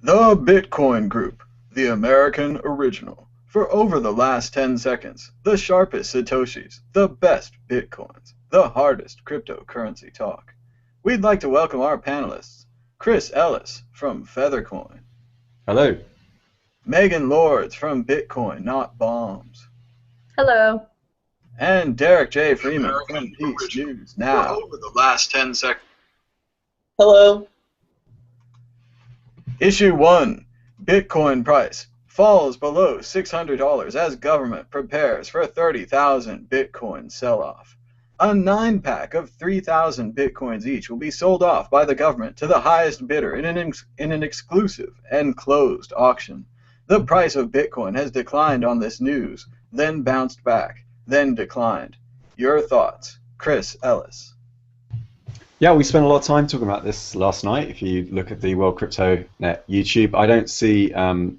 The Bitcoin Group, the American original. For over the last 10 seconds, the sharpest Satoshis, the best Bitcoins, the hardest cryptocurrency talk. We'd like to welcome our panelists, Chris Ellis from Feathercoin, Hello. Megan Lords from Bitcoin Not Bombs, Hello. and Derek J. Freeman from Peace News Now. For over the last 10 seconds. Hello. Issue 1. Bitcoin price falls below $600 as government prepares for 30,000 Bitcoin sell-off. A 9-pack of 3,000 Bitcoins each will be sold off by the government to the highest bidder in an exclusive and closed auction. The price of Bitcoin has declined on this news, then bounced back, then declined. Your thoughts, Chris Ellis. Yeah, we spent a lot of time talking about this last night. If you look at the World Crypto Net YouTube, I don't see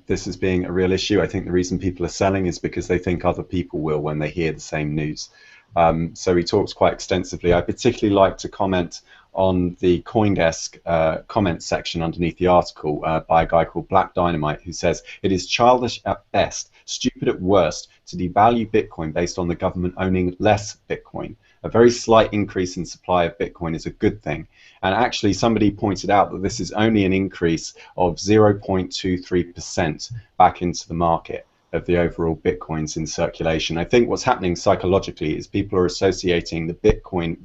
this as being a real issue. I think the reason people are selling is because they think other people will when they hear the same news. So he talks quite extensively. I particularly like to comment on the CoinDesk comment section underneath the article by a guy called Black Dynamite, who says, "It is childish at best, stupid at worst, to devalue Bitcoin based on the government owning less Bitcoin. A very slight increase in supply of Bitcoin is a good thing." And actually, somebody pointed out that this is only an increase of 0.23% back into the market of the overall Bitcoins in circulation. I think what's happening psychologically is people are associating the Bitcoin,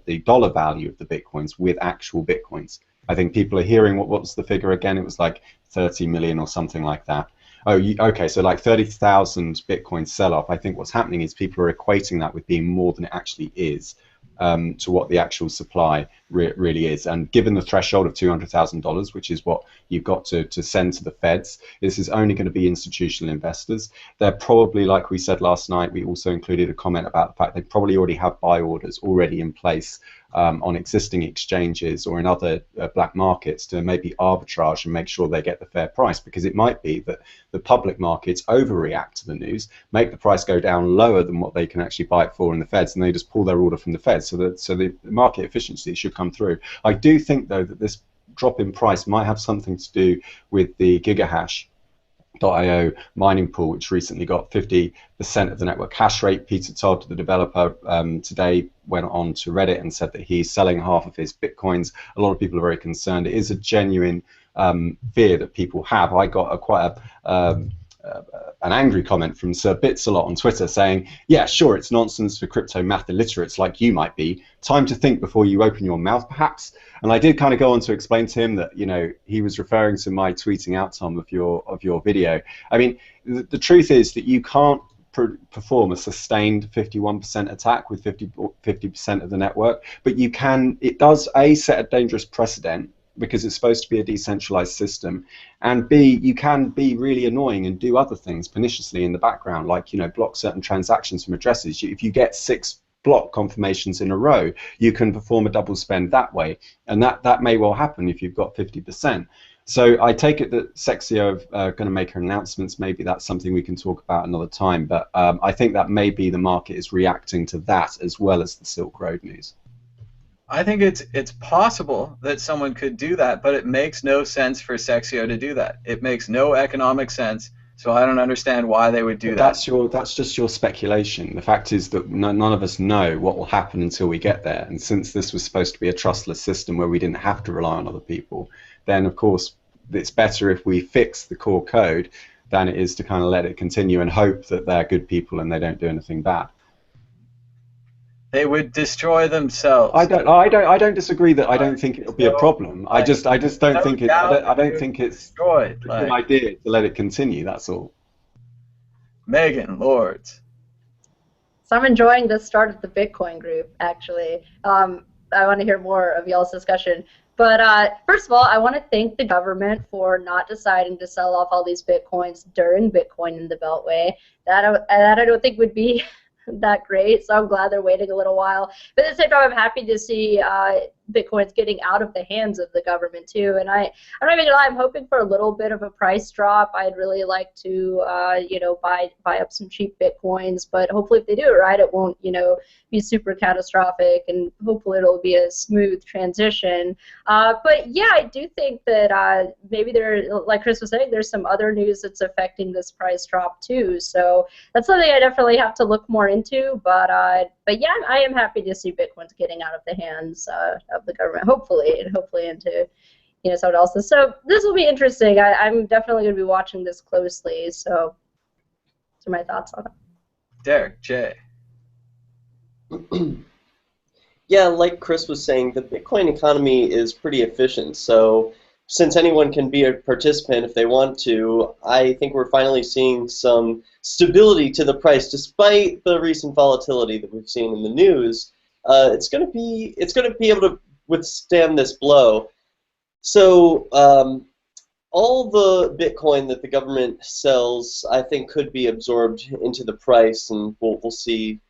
the dollar value of the Bitcoins with actual Bitcoins. I think people are hearing, what was the figure again? It was like 30 million or something like that. Oh, okay, so like 30,000 Bitcoin sell-off. I think what's happening is people are equating that with being more than it actually is to what the actual supply really is. And given the threshold of $200,000, which is what you've got to send to the feds, this is only going to be institutional investors. They're probably, like we said last night, we also included a comment about the fact they probably already have buy orders already in place on existing exchanges or in other black markets to maybe arbitrage and make sure they get the fair price, because it might be that the public markets overreact to the news, make the price go down lower than what they can actually buy it for in the feds, and they just pull their order from the feds, so the market efficiency should come through. I do think, though, that this drop in price might have something to do with the GigaHash.io mining pool, which recently got 50% of the network hash rate. Peter Todd, the developer, today went on to Reddit and said that he's selling half of his Bitcoins. A lot of people are very concerned. It is a genuine fear that people have. I got quite an angry comment from Sir Bitsalot on Twitter saying, "Yeah, sure, it's nonsense for crypto math illiterates like you might be. Time to think before you open your mouth, perhaps." And I did kind of go on to explain to him that, you know, he was referring to my tweeting out, Tom, of your video. I mean, the truth is that you can't perform a sustained 51% attack with 50% of the network, but you can. It does set a dangerous precedent, because it's supposed to be a decentralized system, and B, you can be really annoying and do other things perniciously in the background, like, you know, block certain transactions from addresses. If you get 6 block confirmations in a row, you can perform a double spend that way, and that may well happen if you've got 50%. So I take it that Sexio are going to make her announcements. Maybe that's something we can talk about another time, but I think that maybe the market is reacting to that as well as the Silk Road news. I think it's possible that someone could do that, but it makes no sense for Sexio to do that. It makes no economic sense, so I don't understand why they would do that. That's just your speculation. The fact is that none of us know what will happen until we get there, and since this was supposed to be a trustless system where we didn't have to rely on other people, then of course it's better if we fix the core code than it is to kind of let it continue and hope that they're good people and they don't do anything bad. They would destroy themselves. I don't disagree that I don't think it'll be a problem. I just don't think it. I don't think it's a good idea to let it continue. That's all. Megan Lords. So I'm enjoying the start of the Bitcoin group, actually. I want to hear more of y'all's discussion. But first of all, I want to thank the government for not deciding to sell off all these Bitcoins during Bitcoin in the Beltway. That I don't think would be that great, so I'm glad they're waiting a little while. But at the same time, I'm happy to see Bitcoin's getting out of the hands of the government too. And I'm not even gonna lie, I'm hoping for a little bit of a price drop. I'd really like to, buy up some cheap Bitcoins, but hopefully if they do it right, it won't, be super catastrophic, and hopefully it'll be a smooth transition. But yeah, I do think that maybe like Chris was saying, there's some other news that's affecting this price drop too. So that's something I definitely have to look more into. But yeah, I am happy to see Bitcoin's getting out of the hands of the government, hopefully, and hopefully into someone else's. So this will be interesting. I'm definitely going to be watching this closely. So those are my thoughts on it. Derek, Jay. Yeah, like Chris was saying, the Bitcoin economy is pretty efficient. So since anyone can be a participant if they want to, I think we're finally seeing some stability to the price, despite the recent volatility that we've seen in the news. It's going to be able to withstand this blow. So all the Bitcoin that the government sells, I think, could be absorbed into the price, and we'll see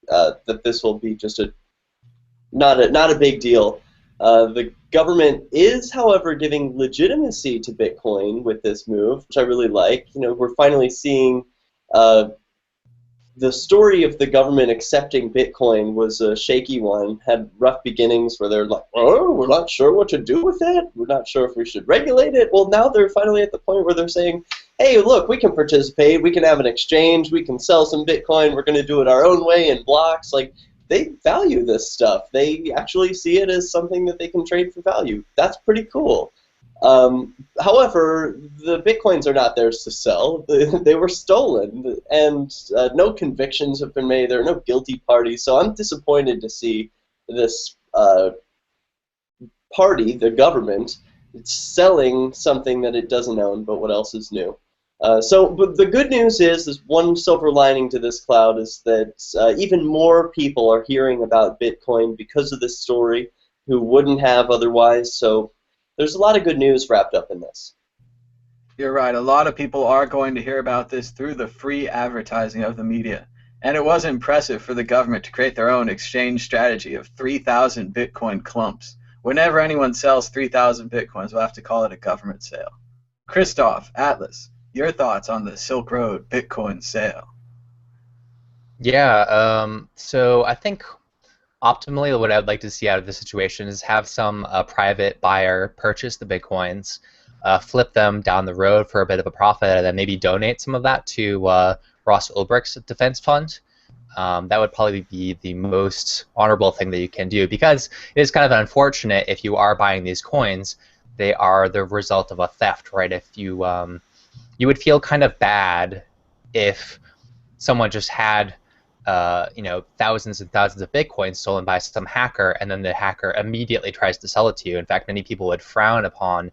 that this will be just not a big deal. The government is, however, giving legitimacy to Bitcoin with this move, which I really like. We're finally seeing the story of the government accepting Bitcoin was a shaky one, had rough beginnings where they're like, oh, we're not sure what to do with it, we're not sure if we should regulate it. Well, now they're finally at the point where they're saying, hey, look, we can participate, we can have an exchange, we can sell some Bitcoin, we're going to do it our own way in blocks. Like, they value this stuff. They actually see it as something that they can trade for value. That's pretty cool. However, the Bitcoins are not theirs to sell. They were stolen, and no convictions have been made. There are no guilty parties, so I'm disappointed to see this party, the government, selling something that it doesn't own, but what else is new? But the good news is one silver lining to this cloud is that even more people are hearing about Bitcoin because of this story who wouldn't have otherwise, so there's a lot of good news wrapped up in this. You're right. A lot of people are going to hear about this through the free advertising of the media. And it was impressive for the government to create their own exchange strategy of 3,000 Bitcoin clumps. Whenever anyone sells 3,000 Bitcoins, we'll have to call it a government sale. Christoph, Atlas, your thoughts on the Silk Road Bitcoin sale? Yeah, so I think optimally what I'd like to see out of this situation is have some private buyer purchase the Bitcoins, flip them down the road for a bit of a profit, and then maybe donate some of that to Ross Ulbricht's defense fund. That would probably be the most honorable thing that you can do, because it is kind of unfortunate if you are buying these coins, they are the result of a theft, right? If you you would feel kind of bad if someone just had thousands and thousands of Bitcoins stolen by some hacker, and then the hacker immediately tries to sell it to you. In fact, many people would frown upon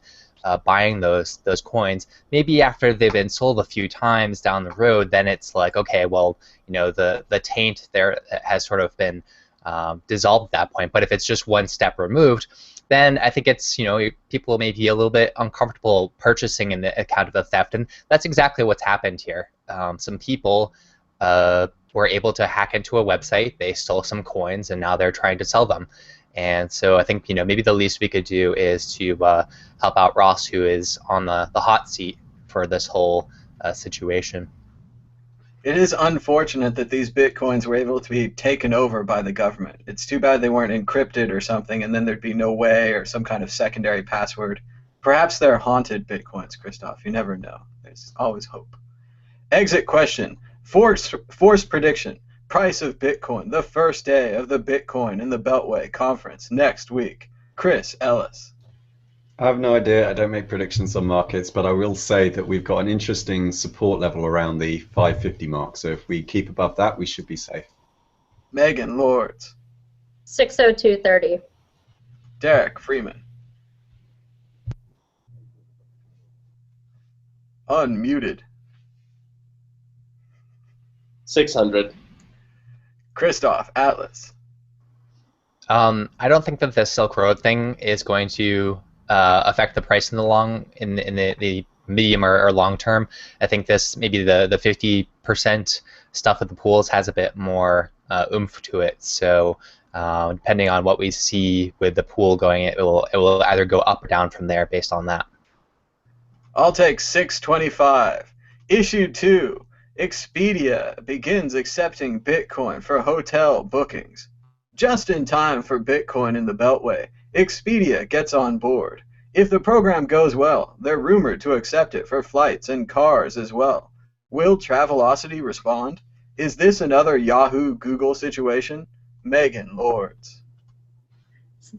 buying those coins. Maybe after they've been sold a few times down the road, then it's like, okay, well, the taint there has sort of been dissolved at that point. But if it's just one step removed, then I think it's, people may be a little bit uncomfortable purchasing in the account of the theft, and that's exactly what's happened here. Some people were able to hack into a website, they stole some coins, and now they're trying to sell them. And so I think maybe the least we could do is to help out Ross, who is on the hot seat for this whole situation. It is unfortunate that these Bitcoins were able to be taken over by the government. It's too bad they weren't encrypted or something, and then there'd be no way, or some kind of secondary password. Perhaps they're haunted Bitcoins, Christoph. You never know. There's always hope. Exit question. Force prediction. Price of Bitcoin the first day of the Bitcoin and the Beltway conference next week. Chris Ellis. I have no idea. I don't make predictions on markets, but I will say that we've got an interesting support level around the 550 mark. So if we keep above that, we should be safe. Megan Lords. 602.30. Derek Freeman. Unmuted. 600. Christoph Atlas. I don't think that the Silk Road thing is going to affect the price in the medium or long term. I think this, maybe the 50% stuff at the pools has a bit more oomph to it. So Depending on what we see with the pool going, it will either go up or down from there based on that. I'll take 625. Issue 2. Expedia begins accepting Bitcoin for hotel bookings. Just in time for Bitcoin in the Beltway, Expedia gets on board. If the program goes well, they're rumored to accept it for flights and cars as well. Will Travelocity respond? Is this another Yahoo Google situation? Megan Lords.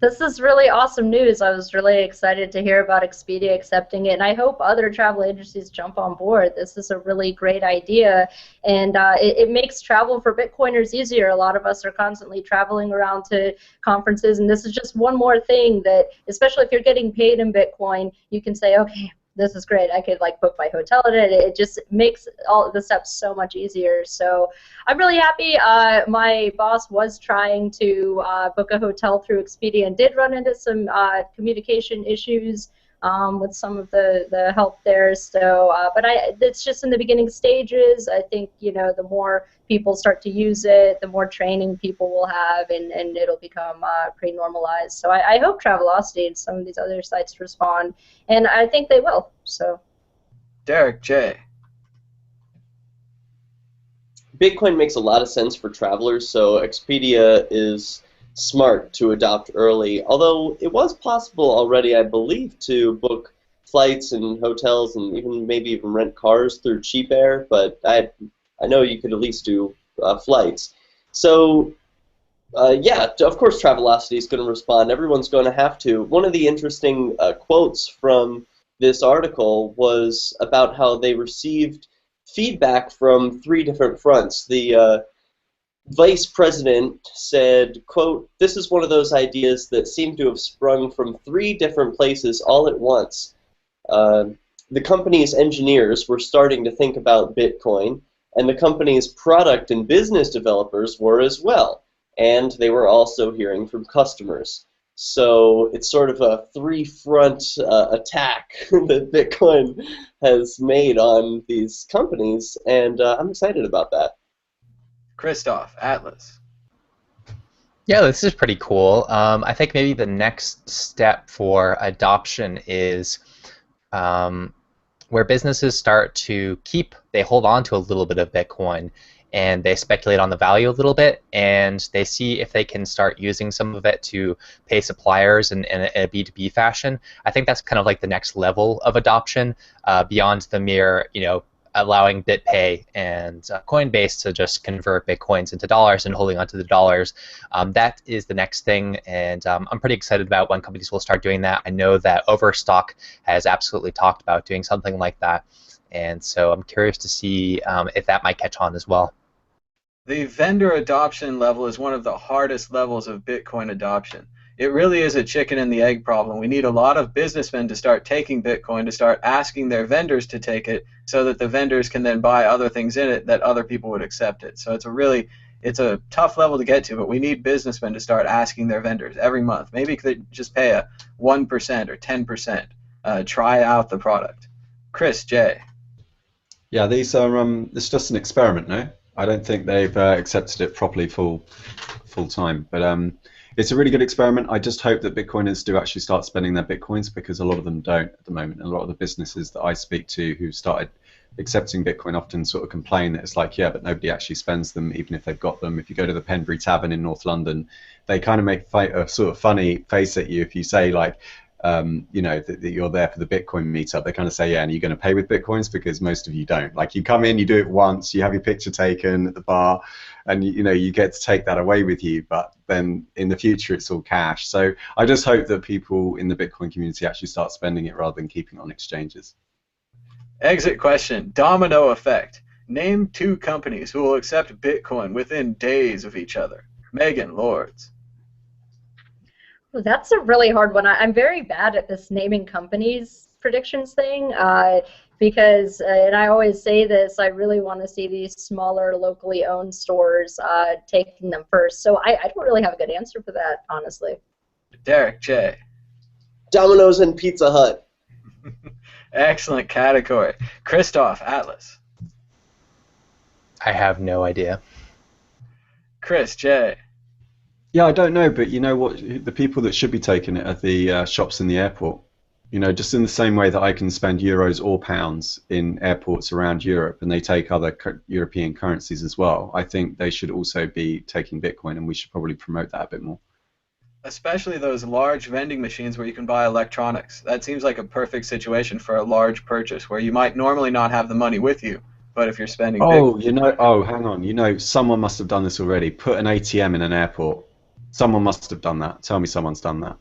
This is really awesome news. I was really excited to hear about Expedia accepting it, and I hope other travel agencies jump on board. This is a really great idea, and it makes travel for Bitcoiners easier. A lot of us are constantly traveling around to conferences, and this is just one more thing that, especially if you're getting paid in Bitcoin, you can say, okay, this is great. I could like book my hotel in it. It just makes all the steps so much easier. So I'm really happy. My boss was trying to book a hotel through Expedia and did run into some communication issues with some of the help there. So, but it's just in the beginning stages. I think the more people start to use it, the more training people will have, and it'll become pretty normalized. So I hope Travelocity and some of these other sites respond, and I think they will. So, Derek J. Bitcoin makes a lot of sense for travelers, so Expedia is smart to adopt early, although it was possible already, I believe, to book flights and hotels and maybe even rent cars through Cheap Air, but I know you could at least do flights. So yeah, of course Travelocity is going to respond. Everyone's going to have to. One of the interesting quotes from this article was about how they received feedback from 3 different fronts. The vice president said, quote, "This is one of those ideas that seem to have sprung from 3 different places all at once. The company's engineers were starting to think about Bitcoin, and the company's product and business developers were as well, and they were also hearing from customers." So it's sort of a 3-front attack that Bitcoin has made on these companies, and I'm excited about that. Christoph, Atlas. Yeah, this is pretty cool. I think maybe the next step for adoption is where businesses start to they hold on to a little bit of Bitcoin, and they speculate on the value a little bit, and they see if they can start using some of it to pay suppliers in a B2B fashion. I think that's kind of like the next level of adoption beyond the mere, allowing BitPay and Coinbase to just convert Bitcoins into dollars and holding onto the dollars. That is the next thing, and I'm pretty excited about when companies will start doing that. I know that Overstock has absolutely talked about doing something like that, and so I'm curious to see if that might catch on as well. The vendor adoption level is one of the hardest levels of Bitcoin adoption. It really is a chicken and the egg problem. We need a lot of businessmen to start taking Bitcoin, to start asking their vendors to take it, so that the vendors can then buy other things in it that other people would accept it. So it's a tough level to get to, but we need businessmen to start asking their vendors every month. Maybe they just pay a 1% or 10%, try out the product. Chris J. Yeah, these are it's just an experiment, no? I don't think they've accepted it properly full time, but it's a really good experiment. I just hope that Bitcoiners do actually start spending their Bitcoins, because a lot of them don't at the moment. And a lot of the businesses that I speak to who started accepting Bitcoin often sort of complain that it's like, yeah, but nobody actually spends them, even if they've got them. If you go to the Penbury Tavern in North London, they kind of make a sort of funny face at you if you say like, that you're there for the Bitcoin meetup. They kind of say, yeah, and you're going to pay with Bitcoins, because most of you don't. Like, you come in, you do it once, you have your picture taken at the bar, and you get to take that away with you, but then in the future it's all cash. So I just hope that people in the Bitcoin community actually start spending it rather than keeping it on exchanges. Exit question. Domino effect. Name 2 companies who will accept Bitcoin within days of each other. Megan Lords. Well, that's a really hard one. I'm very bad at this naming companies predictions thing because, and I always say this, I really want to see these smaller locally owned stores taking them first. So I don't really have a good answer for that, honestly. Derek J. Domino's and Pizza Hut. Excellent category. Christoph, Atlas. I have no idea. Chris J. Yeah, I don't know, but you know what? The people that should be taking it are the shops in the airport. You know, just in the same way that I can spend euros or pounds in airports around Europe, and they take other European currencies as well. I think they should also be taking Bitcoin, and we should probably promote that a bit more. Especially those large vending machines where you can buy electronics. That seems like a perfect situation for a large purchase where you might normally not have the money with you, but if you're spending big. Oh, hang on. You know, someone must have done this already. Put an ATM in an airport. Someone must have done that. Tell me someone's done that.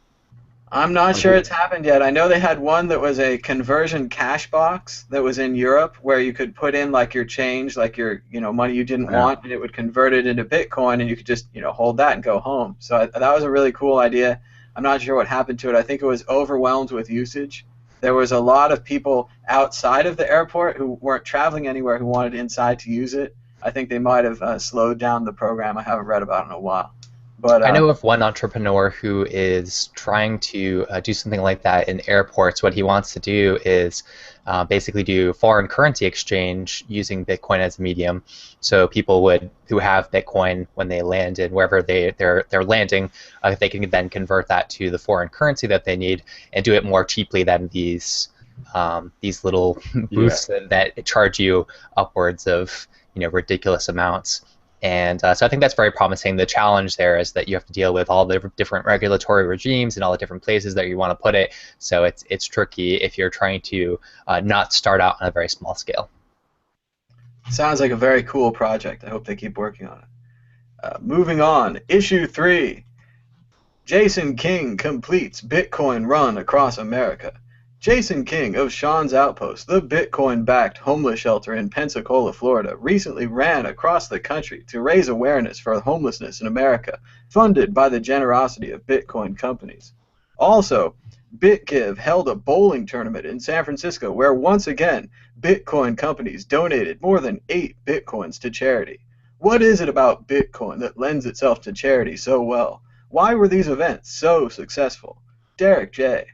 I'm not I sure think, it's happened yet. I know they had one that was a conversion cash box that was in Europe where you could put in like your change, like your, money you didn't yeah. want, and it would convert it into Bitcoin and you could just, hold that and go home. So that was a really cool idea. I'm not sure what happened to it. I think it was overwhelmed with usage. There was a lot of people outside of the airport who weren't traveling anywhere who wanted inside to use it. I think they might have slowed down the program. I haven't read about it in a while. But I know of one entrepreneur who is trying to do something like that in airports. What he wants to do is basically do foreign currency exchange using Bitcoin as a medium. So people who have Bitcoin when they land in wherever they're landing, they can then convert that to the foreign currency that they need and do it more cheaply than these little Yeah. booths that charge you upwards of ridiculous amounts. And so I think that's very promising. The challenge there is that you have to deal with all the different regulatory regimes and all the different places that you want to put it. So it's tricky if you're trying to not start out on a very small scale. sounds like a very cool project. I hope they keep working on it. Moving on, issue 3. Jason King completes Bitcoin run across America. Jason King of Sean's Outpost, the Bitcoin-backed homeless shelter in Pensacola, Florida, recently ran across the country to raise awareness for homelessness in America, funded by the generosity of Bitcoin companies. Also, BitGive held a bowling tournament in San Francisco where once again Bitcoin companies donated more than 8 Bitcoins to charity. What is it about Bitcoin that lends itself to charity so well? Why were these events so successful? Derek J.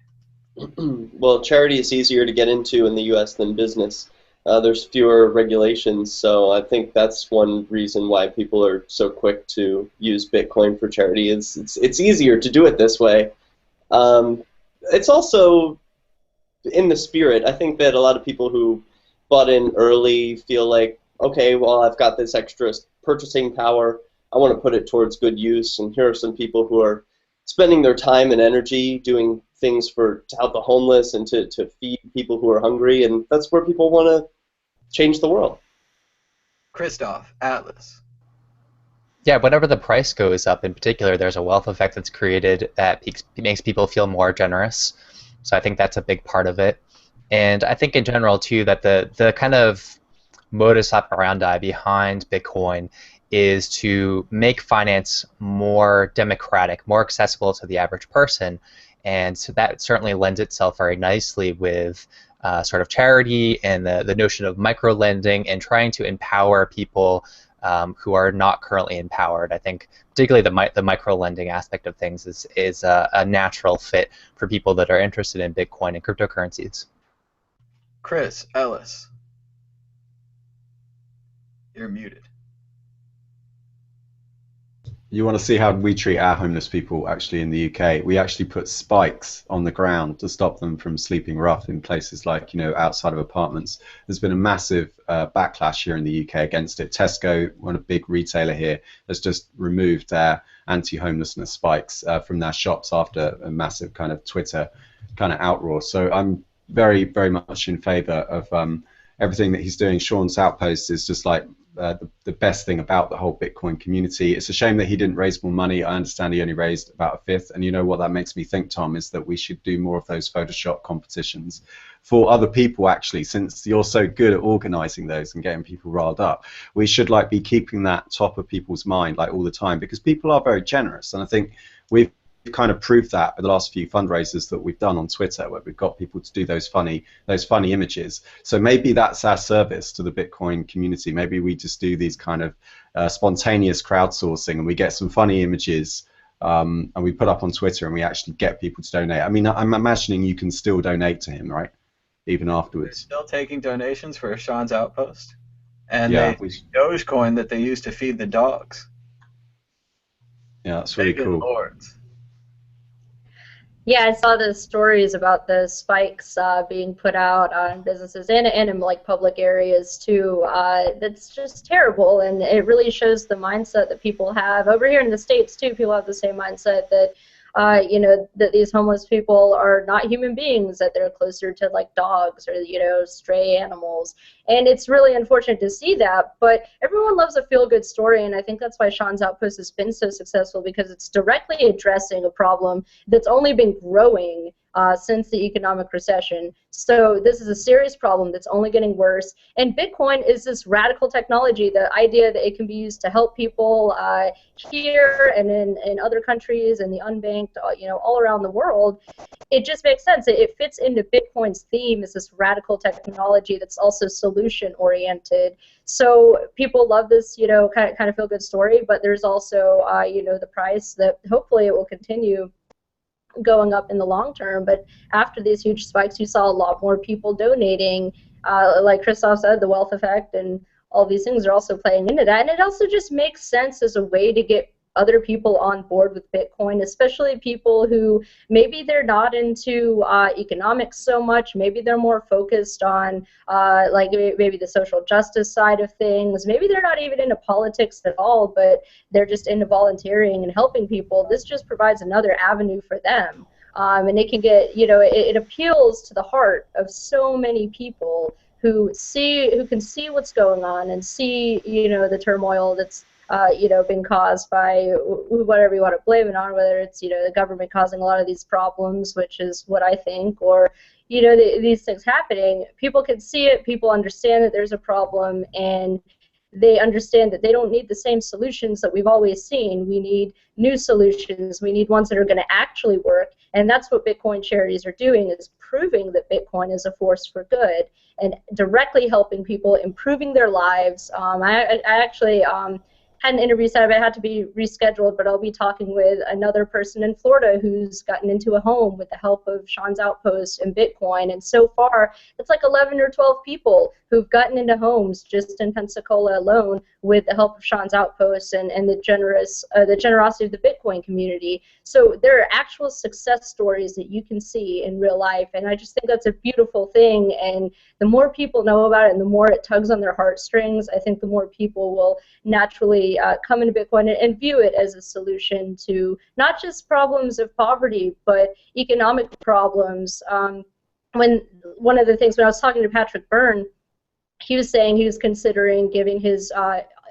Well, charity is easier to get into in the U.S. than business. There's fewer regulations, so I think that's one reason why people are so quick to use Bitcoin for charity. It's easier to do it this way. It's also in the spirit. I think that a lot of people who bought in early feel like, okay, well, I've got this extra purchasing power. I want to put it towards good use. And here are some people who are spending their time and energy doing things to help the homeless and to feed people who are hungry. And that's where people want to change the world. Christoph, Atlas. Yeah, whenever the price goes up in particular, there's a wealth effect that's created that makes people feel more generous. So I think that's a big part of it. And I think in general, too, that the kind of modus operandi behind Bitcoin is to make finance more democratic, more accessible to the average person. And so that certainly lends itself very nicely with sort of charity and the notion of micro-lending and trying to empower people who are not currently empowered. I think particularly the micro-lending aspect of things is a natural fit for people that are interested in Bitcoin and cryptocurrencies. Chris Ellis. You're muted. You want to see how we treat our homeless people actually in the UK? We actually put spikes on the ground to stop them from sleeping rough in places like, outside of apartments. There's been a massive backlash here in the UK against it. Tesco, one big retailer here, has just removed their anti-homelessness spikes from their shops after a massive kind of Twitter kind of outroar. So I'm very, very much in favour of everything that he's doing. Sean's Outpost is just like the best thing about the whole Bitcoin community. It's a shame that he didn't raise more money. I understand he only raised about a fifth. And you know what that makes me think, Tom, is that we should do more of those Photoshop competitions for other people, actually, since you're so good at organizing those and getting people riled up. We should be keeping that top of people's mind all the time, because people are very generous. And I think we've kind of proved that with the last few fundraisers that we've done on Twitter, where we've got people to do those funny images. So maybe that's our service to the Bitcoin community. Maybe we just do these kind of spontaneous crowdsourcing, and we get some funny images and we put up on Twitter, and we actually get people to donate. I mean, I'm imagining you can still donate to him, right? Even afterwards. They're still taking donations for Sean's Outpost, and Yeah, they Dogecoin that they use to feed the dogs. Yeah, that's really Megan cool. Lords. Yeah, I saw the stories about the spikes being put out on businesses and in like public areas too. That's just terrible, and it really shows the mindset that people have over here in the States too. People have the same mindset that that these homeless people are not human beings, that they're closer to like dogs or stray animals, and it's really unfortunate to see that. But everyone loves a feel-good story, and I think that's why Sean's Outpost has been so successful, because it's directly addressing a problem that's only been growing since the economic recession. So this is a serious problem that's only getting worse. And Bitcoin is this radical technology, the idea that it can be used to help people here and in other countries and the unbanked, all around the world. It just makes sense. It fits into Bitcoin's theme as this radical technology that's also solution oriented. So people love this, kind of feel good story, but there's also, the price that hopefully it will continue going up in the long term. But after these huge spikes, you saw a lot more people donating. Like Christoph said, the wealth effect and all these things are also playing into that. And it also just makes sense as a way to get other people on board with Bitcoin, especially people who maybe they're not into economics so much. Maybe they're more focused on like maybe the social justice side of things. Maybe they're not even into politics at all, but they're just into volunteering and helping people. This just provides another avenue for them. And it can get, it appeals to the heart of so many people who can see what's going on and see, the turmoil that's been caused by whatever you want to blame it on, whether it's, the government causing a lot of these problems, which is what I think, or, these things happening. People can see it, people understand that there's a problem, and they understand that they don't need the same solutions that we've always seen. We need new solutions. We need ones that are going to actually work, and that's what Bitcoin charities are doing, is proving that Bitcoin is a force for good and directly helping people, improving their lives. I actually had an interview set up. It had to be rescheduled, but I'll be talking with another person in Florida who's gotten into a home with the help of Sean's Outpost and Bitcoin. And so far, it's like 11 or 12 people who've gotten into homes just in Pensacola alone with the help of Sean's Outpost and the generosity of the Bitcoin community. So there are actual success stories that you can see in real life, and I just think that's a beautiful thing. And the more people know about it and the more it tugs on their heartstrings, I think the more people will naturally come into Bitcoin and view it as a solution to not just problems of poverty, but economic problems. One of the things, when I was talking to Patrick Byrne, he was saying he was considering giving his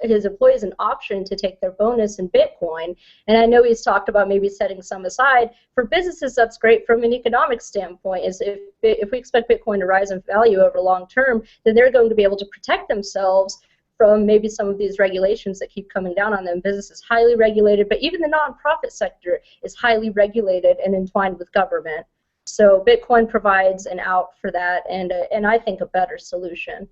employees an option to take their bonus in Bitcoin. And I know he's talked about maybe setting some aside. For businesses, that's great from an economic standpoint, is if we expect Bitcoin to rise in value over long term, then they're going to be able to protect themselves from maybe some of these regulations that keep coming down on them. Business is highly regulated, but even the nonprofit sector is highly regulated and entwined with government. So Bitcoin provides an out for that, and I think a better solution.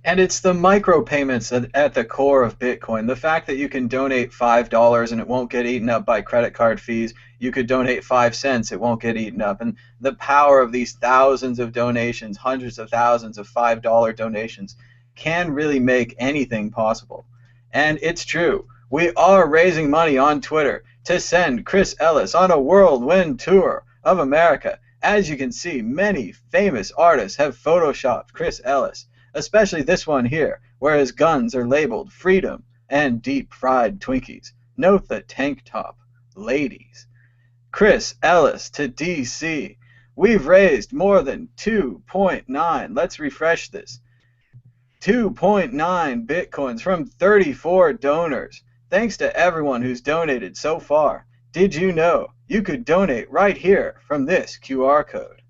And it's the micropayments at the core of Bitcoin. The fact that you can donate $5 and it won't get eaten up by credit card fees. You could donate 5 cents, it won't get eaten up. And the power of these thousands of donations, hundreds of thousands of $5 donations, can really make anything possible. And it's true. We are raising money on Twitter to send Chris Ellis on a whirlwind tour of America. As you can see, many famous artists have photoshopped Chris Ellis, especially this one here, where his guns are labeled freedom and deep-fried Twinkies. Note the tank top. Ladies. Chris Ellis to DC. We've raised more than 2.9. Let's refresh this. 2.9 Bitcoins from 34 donors. Thanks to everyone who's donated so far. Did you know you could donate right here from this QR code?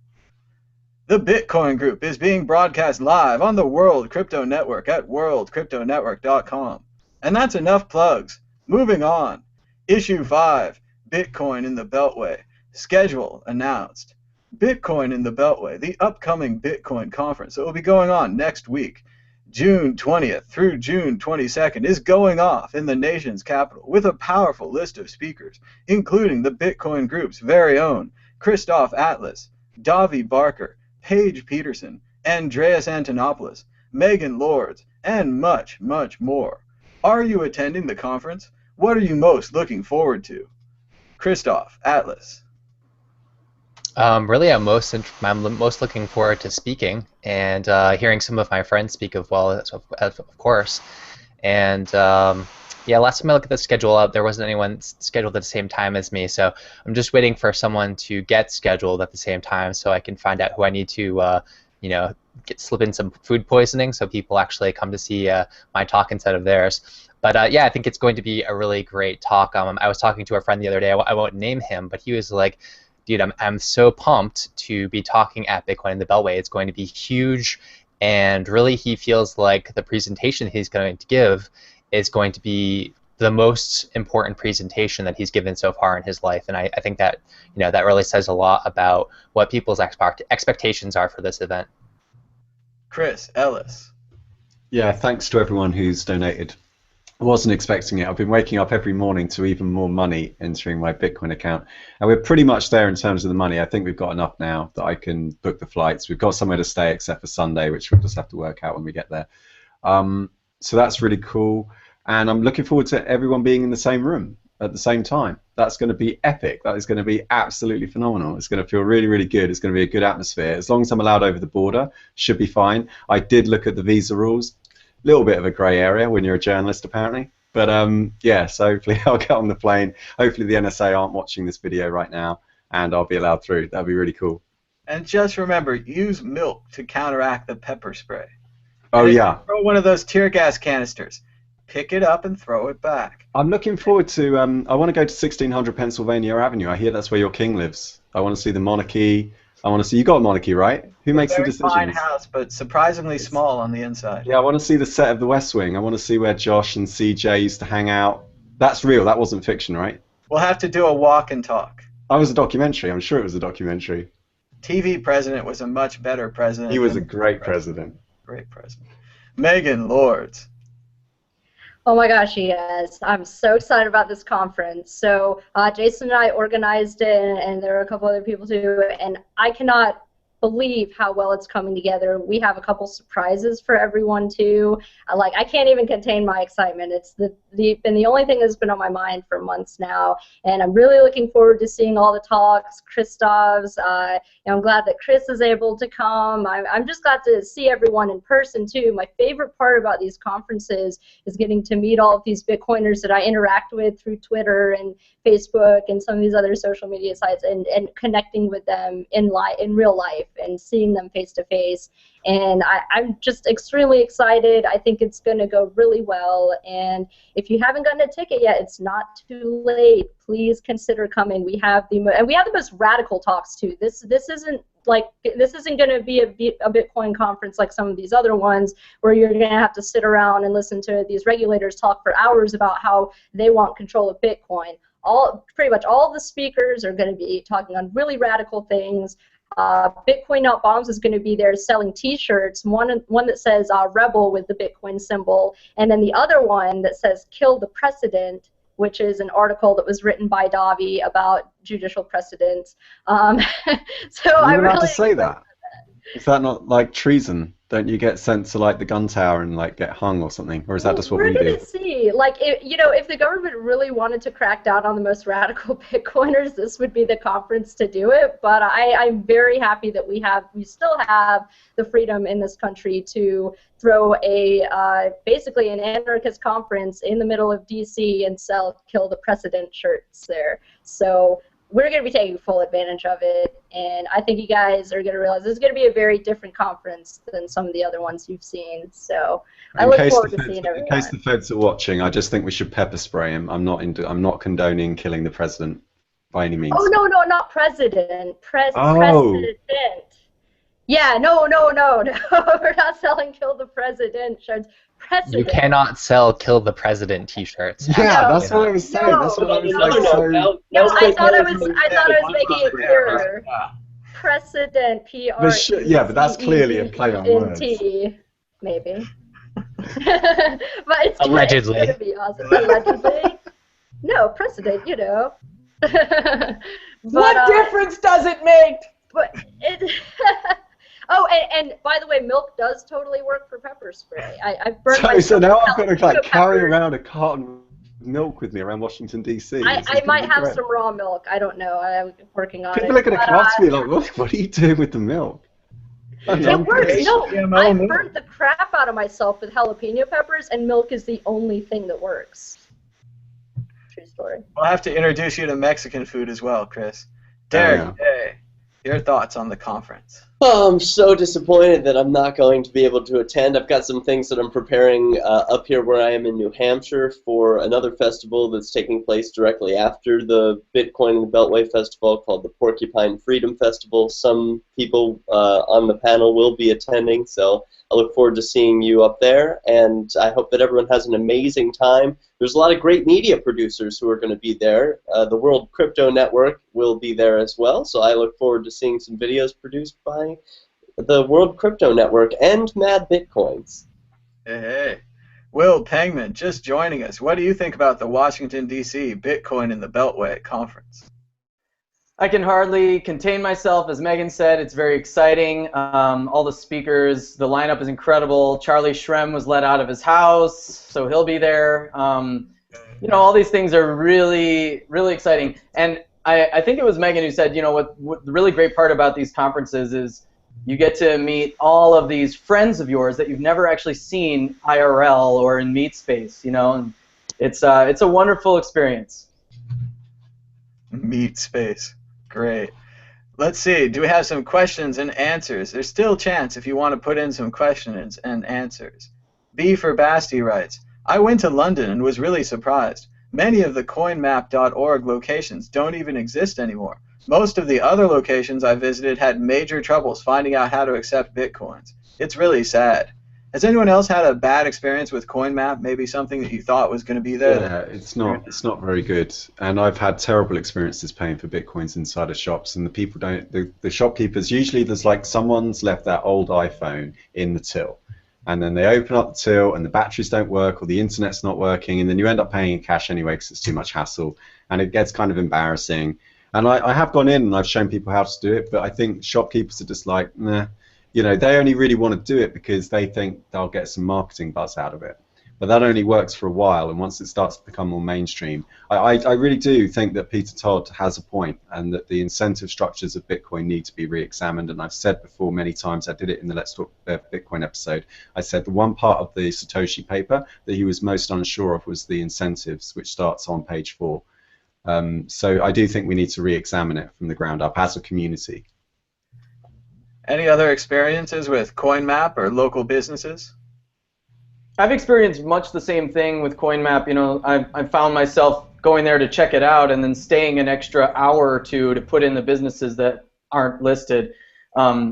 The Bitcoin Group is being broadcast live on the World Crypto Network at worldcryptonetwork.com. And that's enough plugs. Moving on. Issue 5, Bitcoin in the Beltway. Schedule announced. Bitcoin in the Beltway, the upcoming Bitcoin conference that will be going on next week, June 20th through June 22nd, is going off in the nation's capital with a powerful list of speakers, including the Bitcoin Group's very own Christoph Atlas, Davi Barker, Paige Peterson, Andreas Antonopoulos, Megan Lords, and much, much more. Are you attending the conference? What are you most looking forward to? Christoph, Atlas. Really, I'm most looking forward to speaking and hearing some of my friends speak as well, of course. And yeah, last time I looked at the schedule up, there wasn't anyone scheduled at the same time as me, so I'm just waiting for someone to get scheduled at the same time so I can find out who I need to, you know, slip in some food poisoning so people actually come to see my talk instead of theirs. But yeah, I think it's going to be a really great talk. I was talking to a friend the other day. I won't name him, but he was like, dude, I'm so pumped to be talking at Bitcoin in the Beltway. It's going to be huge, and really he feels like the presentation he's going to give is going to be the most important presentation that he's given so far in his life. And I think that, you know, that really says a lot about what people's expectations are for this event. Chris, Ellis. Yeah, thanks to everyone who's donated. I wasn't expecting it. I've been waking up every morning to even more money entering my Bitcoin account. And we're pretty much there in terms of the money. I think we've got enough now that I can book the flights. We've got somewhere to stay except for Sunday, which we'll just have to work out when we get there. So that's really cool. And I'm looking forward to everyone being in the same room at the same time. That's going to be epic. That is going to be absolutely phenomenal. It's going to feel really, really good. It's going to be a good atmosphere. As long as I'm allowed over the border, should be fine. I did look at the visa rules. Little bit of a grey area when you're a journalist, apparently. But yeah, so hopefully I'll get on the plane. Hopefully the NSA aren't watching this video right now, and I'll be allowed through. That'd be really cool. And just remember, use milk to counteract the pepper spray. Oh, and yeah. Throw one of those tear gas canisters. Pick it up and throw it back. I'm looking forward to, I want to go to 1600 Pennsylvania Avenue. I hear that's where your king lives. I want to see the monarchy. I want to see, you got a monarchy, right? Who makes the decisions? Very fine house, but surprisingly small on the inside. Yeah, I want to see the set of the West Wing. I want to see where Josh and CJ used to hang out. That's real. That wasn't fiction, right? We'll have to do a walk and talk. I was a documentary. I'm sure it was a documentary. TV president was a much better president. He was a great president. Great president. Megan Lords. Oh my gosh, yes. I'm so excited about this conference. So Jason and I organized it, and there are a couple other people too, and I cannot believe how well it's coming together. We have a couple surprises for everyone too. I can't even contain my excitement. It's been the only thing that's been on my mind for months now, and I'm really looking forward to seeing all the talks. Christoph's. I'm glad that Chris is able to come. I'm just glad to see everyone in person too. My favorite part about these conferences is getting to meet all of these Bitcoiners that I interact with through Twitter and Facebook and some of these other social media sites, and connecting with them in real life and seeing them face to face. And I'm just extremely excited. I think it's going to go really well. And if you haven't gotten a ticket yet, it's not too late. Please consider coming. We have the most radical talks too. This isn't going to be a Bitcoin conference like some of these other ones where you're going to have to sit around and listen to these regulators talk for hours about how they want control of Bitcoin. Pretty much all of the speakers are going to be talking on really radical things. Bitcoin Not Bombs is going to be there selling T-shirts, one that says Rebel with the Bitcoin symbol, and then the other one that says Kill the Precedent, which is an article that was written by Davi about judicial precedents. So I'm allowed to say that. Is that not like treason? Don't you get sent to like the gun tower and like get hung or something, or is that just what we do? We're gonna see. Like, if the government really wanted to crack down on the most radical Bitcoiners, this would be the conference to do it. But I'm very happy that we still have the freedom in this country to throw basically an anarchist conference in the middle of DC and sell Kill the Precedent shirts there. So we're going to be taking full advantage of it, and I think you guys are going to realize this is going to be a very different conference than some of the other ones you've seen. So I look forward to seeing everyone. In case the feds are watching, I just think we should pepper spray him. I'm not condoning killing the president by any means. Oh no, not president. Oh. President. Yeah, no. We're not selling Kill the President shirts. President. You cannot sell Kill the President T-shirts. Yeah, that's what I was saying. That's what I was like. I thought I was making it clearer. Precedent, P-R-E-C-E-D-E-N-T, yeah, but that's clearly a play on words. Maybe. But it's allegedly. It's gonna be awesome. Allegedly. No, precedent, What difference does it make? But it. Oh, and by the way, milk does totally work for pepper spray. I've burned So now I've got to carry around a carton milk with me around Washington D.C. I might have some raw milk. I don't know. I'm working on People it. are going to come up to me like, what are you doing with the milk? It works. No, GMO I milk. burned the crap out of myself with jalapeno peppers, and milk is the only thing that works. True story. We'll have to introduce you to Mexican food as well, Chris. Derek, yeah. hey, your thoughts on the conference? Oh, I'm so disappointed that I'm not going to be able to attend. I've got some things that I'm preparing up here where I am in New Hampshire for another festival that's taking place directly after the Bitcoin and the Beltway Festival called the Porcupine Freedom Festival. Some people on the panel will be attending, so I look forward to seeing you up there, and I hope that everyone has an amazing time. There's a lot of great media producers who are going to be there. The World Crypto Network will be there as well, so I look forward to seeing some videos produced by the World Crypto Network and Mad Bitcoins. Hey. Will Pangman, just joining us. What do you think about the Washington, D.C. Bitcoin and the Beltway conference? I can hardly contain myself. As Megan said, it's very exciting. All the speakers, the lineup is incredible. Charlie Shrem was let out of his house, so he'll be there. You know, all these things are really, really exciting. And I think it was Megan who said, you know, what the really great part about these conferences is you get to meet all of these friends of yours that you've never actually seen IRL or in meet space, you know, and it's a wonderful experience. Meat space. Great. Let's see. Do we have some questions and answers? There's still a chance if you want to put in some questions and answers. B for Basti writes, I went to London and was really surprised. Many of the coinmap.org locations don't even exist anymore. Most of the other locations I visited had major troubles finding out how to accept bitcoins. It's really sad. Has anyone else had a bad experience with CoinMap? Maybe something that you thought was going to be there? Yeah, it's not very good. And I've had terrible experiences paying for bitcoins inside of shops, and the people don't. The shopkeepers, usually there's like someone's left their old iPhone in the till, and then they open up the till and the batteries don't work or the internet's not working, and then you end up paying in cash anyway because it's too much hassle, and it gets kind of embarrassing. And I have gone in and I've shown people how to do it, but I think shopkeepers are just like, nah. You know, they only really want to do it because they think they'll get some marketing buzz out of it. But that only works for a while, and once it starts to become more mainstream, I really do think that Peter Todd has a point, and that the incentive structures of Bitcoin need to be re-examined. And I've said before many times, I did it in the Let's Talk Bitcoin episode, I said the one part of the Satoshi paper that he was most unsure of was the incentives, which starts on page 4. So I do think we need to re-examine it from the ground up as a community. Any other experiences with CoinMap or local businesses? I've experienced much the same thing with CoinMap. You know, I've found myself going there to check it out and then staying an extra hour or two to put in the businesses that aren't listed.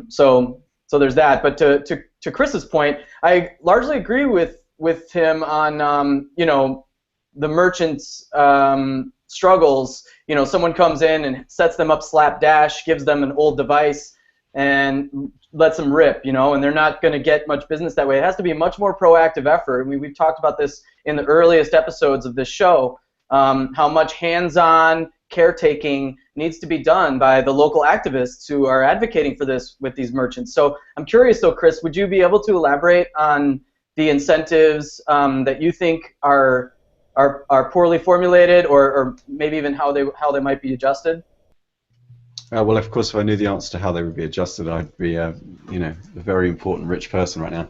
So there's that. But to Chris's point, I largely agree with him on you know, the merchants' struggles. You know, someone comes in and sets them up slapdash, gives them an old device, and lets them rip, you know, and they're not going to get much business that way. It has to be a much more proactive effort. We've talked about this in the earliest episodes of this show, how much hands-on caretaking needs to be done by the local activists who are advocating for this with these merchants. So I'm curious, though, Chris, would you be able to elaborate on the incentives that you think are poorly formulated, or maybe even how they might be adjusted? Well, of course, if I knew the answer to how they would be adjusted, I'd be, you know, a very important rich person right now.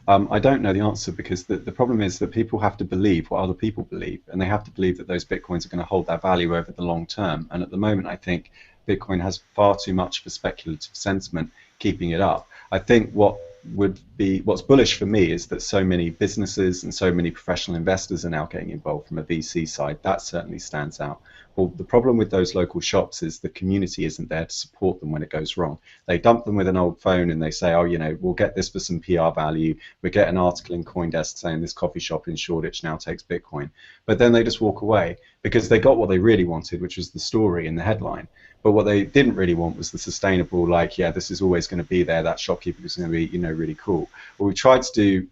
I don't know the answer because the problem is that people have to believe what other people believe, and they have to believe that those bitcoins are going to hold their value over the long term. And at the moment, I think Bitcoin has far too much of a speculative sentiment keeping it up. I think what's bullish for me is that so many businesses and so many professional investors are now getting involved from a VC side. That certainly stands out. Well, the problem with those local shops is the community isn't there to support them when it goes wrong. They dump them with an old phone and they say, oh, you know, we'll get this for some PR value. We get an article in CoinDesk saying this coffee shop in Shoreditch now takes Bitcoin. But then they just walk away because they got what they really wanted, which was the story in the headline. But what they didn't really want was the sustainable, like, yeah, this is always going to be there. That shopkeeper is going to be, you know, really cool. What we tried to do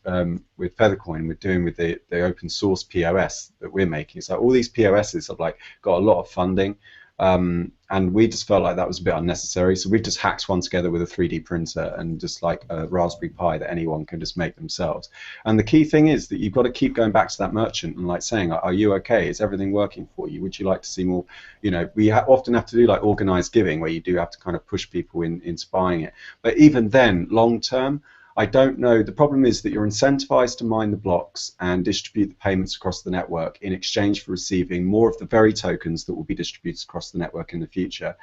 with Feathercoin, we're doing with the open source POS that we're making. So all these POSs have like got a lot of funding, And we just felt like that was a bit unnecessary, so we've just hacked one together with a 3D printer and just like a Raspberry Pi that anyone can just make themselves. And the key thing is that you've got to keep going back to that merchant and like saying, are you okay? Is everything working for you? Would you like to see more? You know, we often have to do like organized giving, where you do have to kind of push people into buying it. But even then, long term, I don't know. The problem is that you're incentivized to mine the blocks and distribute the payments across the network in exchange for receiving more of the very tokens that will be distributed across the network in the future.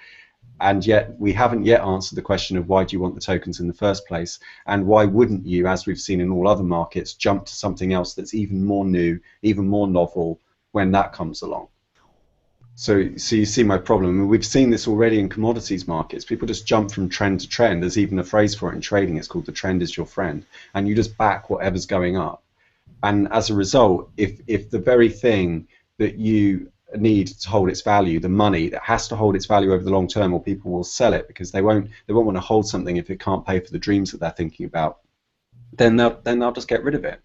And yet we haven't yet answered the question of why do you want the tokens in the first place, and why wouldn't you, as we've seen in all other markets, jump to something else that's even more new, even more novel when that comes along. So you see my problem. I mean, we've seen this already in commodities markets. People just jump from trend to trend. There's even a phrase for it in trading. It's called the trend is your friend. And you just back whatever's going up. And as a result, if the very thing that you need to hold its value, the money that has to hold its value over the long term, or people will sell it because they won't want to hold something if it can't pay for the dreams that they're thinking about, then they'll just get rid of it.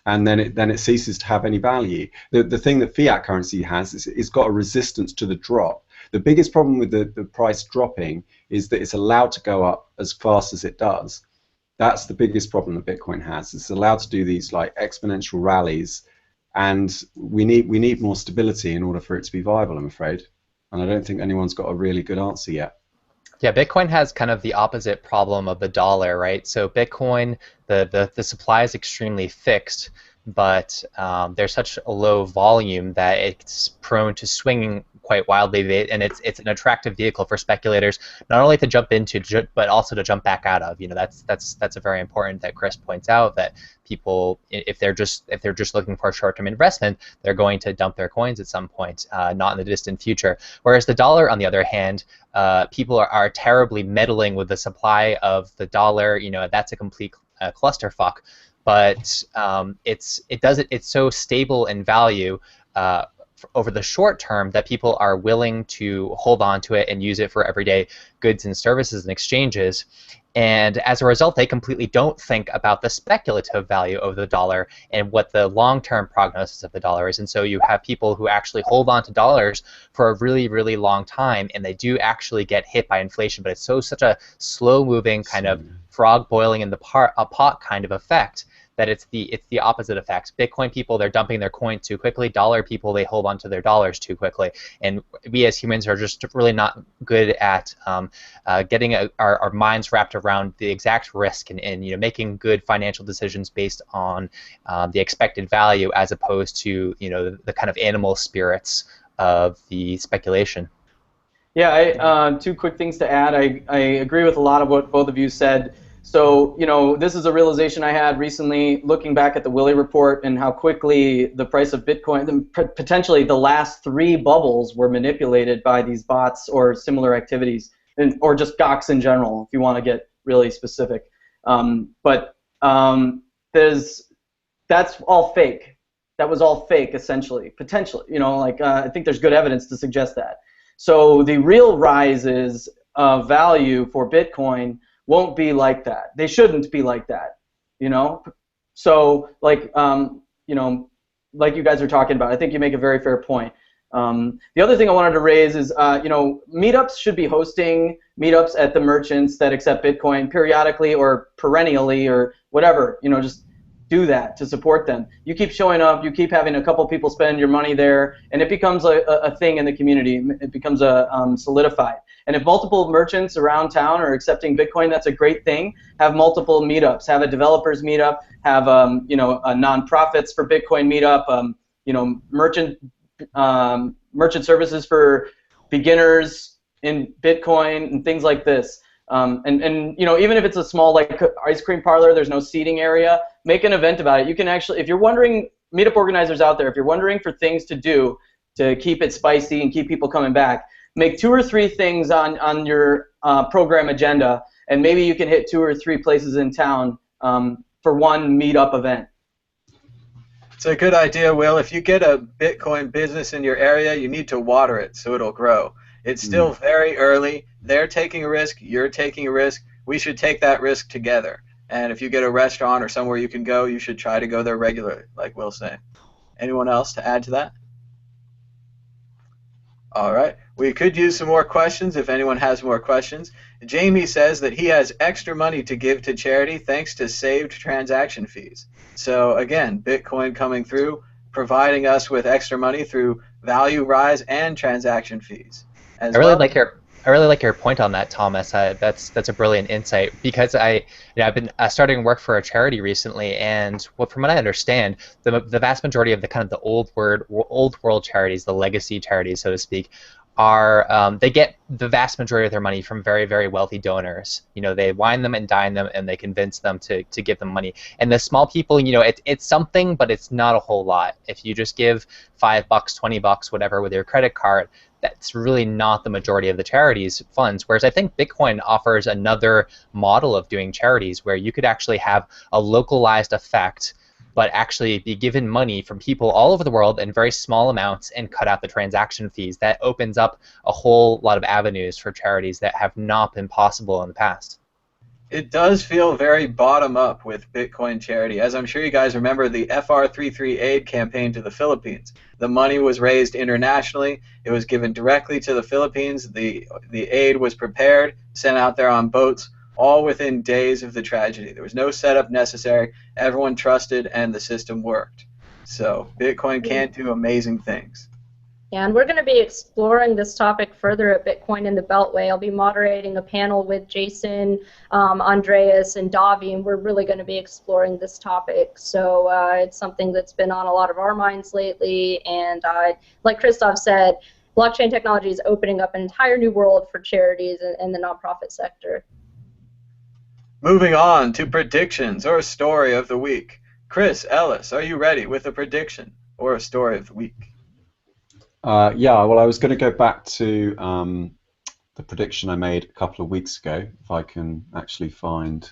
And then it ceases to have any value. The thing that fiat currency has is it's got a resistance to the drop. The biggest problem with the price dropping is that it's allowed to go up as fast as it does. That's the biggest problem that Bitcoin has. It's allowed to do these like exponential rallies, and we need more stability in order for it to be viable, I'm afraid. And I don't think anyone's got a really good answer yet. Yeah, Bitcoin has kind of the opposite problem of the dollar, right? So Bitcoin, the supply is extremely fixed, but there's such a low volume that it's prone to swinging quite wildly, and it's an attractive vehicle for speculators not only to jump into but also to jump back out of. You know, that's a very important that Chris points out, that people, if they're just looking for a short-term investment, they're going to dump their coins at some point, not in the distant future. Whereas the dollar, on the other hand, people are terribly meddling with the supply of the dollar. You know, that's a complete clusterfuck. But it's so stable in value over the short term that people are willing to hold on to it and use it for everyday goods and services and exchanges. And as a result, they completely don't think about the speculative value of the dollar and what the long-term prognosis of the dollar is. And so you have people who actually hold on to dollars for a really, really long time, and they do actually get hit by inflation. But it's such a slow-moving kind of frog boiling in the pot kind of effect that it's the opposite effect. Bitcoin people, they're dumping their coins too quickly. Dollar people, they hold on to their dollars too quickly. And we as humans are just really not good at getting our minds wrapped around the exact risk and you know, making good financial decisions based on the expected value, as opposed to, you know, the kind of animal spirits of the speculation. Yeah, two quick things to add. I agree with a lot of what both of you said. So, you know, this is a realization I had recently looking back at the Willie report and how quickly the price of Bitcoin, potentially the last 3 bubbles, were manipulated by these bots or similar activities, or just GOX in general, if you want to get really specific. That's all fake. That was all fake, essentially, potentially. You know, like I think there's good evidence to suggest that. So the real rises of value for Bitcoin won't be like that. They shouldn't be like that, you know? So, like, you know, like you guys are talking about, I think you make a very fair point. The other thing I wanted to raise is, you know, meetups should be hosting meetups at the merchants that accept Bitcoin periodically or perennially or whatever, you know, just do that to support them. You keep showing up, you keep having a couple people spend your money there, and it becomes a thing in the community. It becomes solidified. And if multiple merchants around town are accepting Bitcoin, that's a great thing. Have multiple meetups. Have a developers meetup. Have you know, a nonprofits for Bitcoin meetup. You know, merchant services for beginners in Bitcoin and things like this. And you know, even if it's a small like ice cream parlor, there's no seating area, make an event about it. You can actually, if you're wondering, meetup organizers out there, if you're wondering for things to do to keep it spicy and keep people coming back, make 2 or 3 things on your program agenda, and maybe you can hit 2 or 3 places in town for one meetup event. It's a good idea, Will. If you get a Bitcoin business in your area, you need to water it so it'll grow. It's still very early. They're taking a risk. You're taking a risk. We should take that risk together. And if you get a restaurant or somewhere you can go, you should try to go there regularly, like Will's saying. Anyone else to add to that? All right. We could use some more questions if anyone has more questions. Jamie says that he has extra money to give to charity thanks to saved transaction fees. So again, Bitcoin coming through, providing us with extra money through value rise and transaction fees. As I really well, like your I really like your point on that, Thomas. That's a brilliant insight because I've been starting work for a charity recently, and from what I understand, the vast majority of the kind of the old world charities, the legacy charities, so to speak, are they get the vast majority of their money from very, very wealthy donors. You know, they wine them and dine them, and they convince them to give them money. And the small people, you know, it's something, but it's not a whole lot. If you just give $5, $20, whatever, with your credit card, that's really not the majority of the charities funds. Whereas I think Bitcoin offers another model of doing charities where you could actually have a localized effect, but actually be given money from people all over the world in very small amounts and cut out the transaction fees. That opens up a whole lot of avenues for charities that have not been possible in the past. it does feel very bottom up with Bitcoin charity. As I'm sure you guys remember the FR33 aid campaign to the Philippines. The money was raised internationally. It was given directly to the Philippines. The aid was prepared, sent out there on boats, all within days of the tragedy. There was no setup necessary. Everyone trusted, and the system worked. So Bitcoin can do amazing things. And we're going to be exploring this topic further at Bitcoin in the Beltway. I'll be moderating a panel with Jason, Andreas, and Davi, and we're really going to be exploring this topic. So it's something that's been on a lot of our minds lately. And like Christoph said, blockchain technology is opening up an entire new world for charities and the nonprofit sector. Moving on to predictions or story of the week. Chris Ellis, are you ready with a prediction or a story of the week? Yeah, well, I was going to go back to the prediction I made a couple of weeks ago, if I can actually find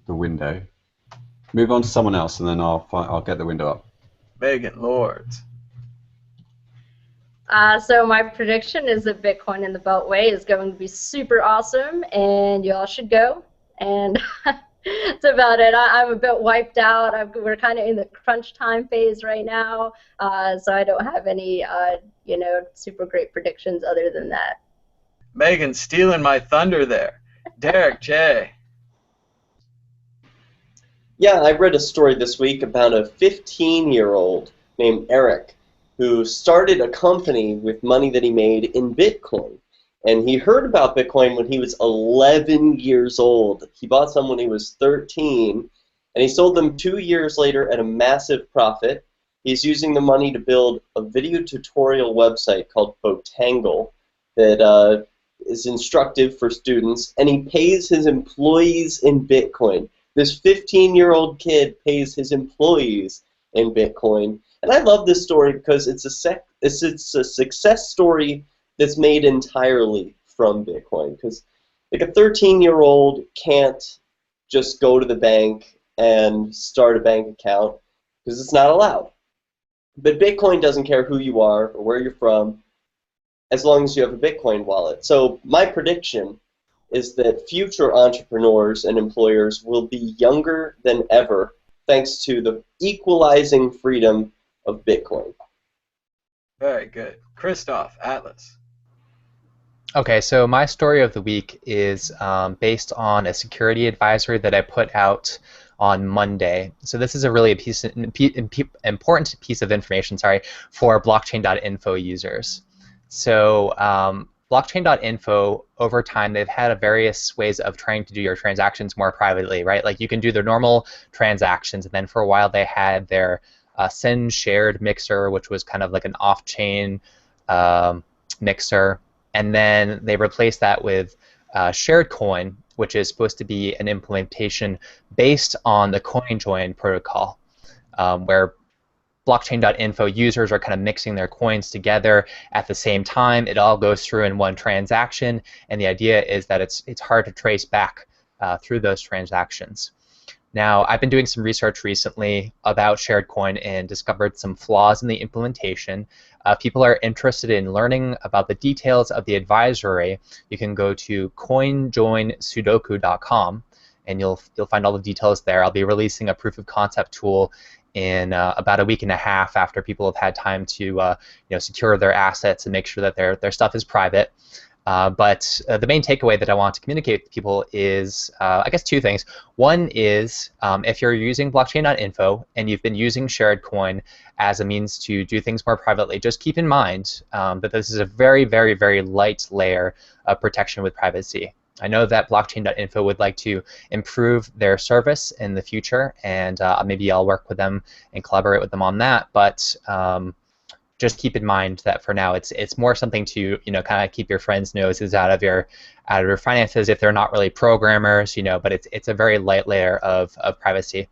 the window. Move on to someone else, and then I'll get the window up. Megan Lords. So my prediction is that Bitcoin in the Beltway is going to be super awesome, and you all should go. And that's about it. I'm a bit wiped out. We're kind of in the crunch time phase right now, so I don't have any, super great predictions other than that. Megan stealing my thunder there. Derek J. Yeah, I read a story this week about a 15-year-old named Eric who started a company with money that he made in Bitcoin. And he heard about Bitcoin when he was 11 years old. He bought some when he was 13, and he sold them 2 years later at a massive profit. He's using the money to build a video tutorial website called Botangle that is instructive for students, and he pays his employees in Bitcoin. This 15-year-old kid pays his employees in Bitcoin. And I love this story because it's a success story that's made entirely from Bitcoin. Because like a 13-year-old can't just go to the bank and start a bank account because it's not allowed. But Bitcoin doesn't care who you are or where you're from as long as you have a Bitcoin wallet. So my prediction is that future entrepreneurs and employers will be younger than ever thanks to the equalizing freedom of Bitcoin. Very good. Christoph, Atlas. Okay, so my story of the week is based on a security advisory that I put out on Monday. So this is a really important piece of information, for blockchain.info users. So blockchain.info, over time, they've had various ways of trying to do your transactions more privately, right? Like you can do their normal transactions, and then for a while they had their send shared mixer, which was kind of like an off-chain mixer. And then they replaced that with shared coin, which is supposed to be an implementation based on the CoinJoin protocol, where blockchain.info users are kind of mixing their coins together at the same time. It all goes through in one transaction, and the idea is that it's hard to trace back through those transactions. Now, I've been doing some research recently about shared coin and discovered some flaws in the implementation. People are interested in learning about the details of the advisory. You can go to coinjoinsudoku.com, and you'll find all the details there. I'll be releasing a proof of concept tool in about a week and a half after people have had time to secure their assets and make sure that their stuff is private. But the main takeaway that I want to communicate with people is, I guess, two things. One is if you're using blockchain.info and you've been using shared coin as a means to do things more privately, just keep in mind that this is a very, very, very light layer of protection with privacy. I know that blockchain.info would like to improve their service in the future, and maybe I'll work with them and collaborate with them on that. But just keep in mind that for now it's more something to kind of keep your friends' noses out of your finances if they're not really programmers, but it's a very light layer of privacy.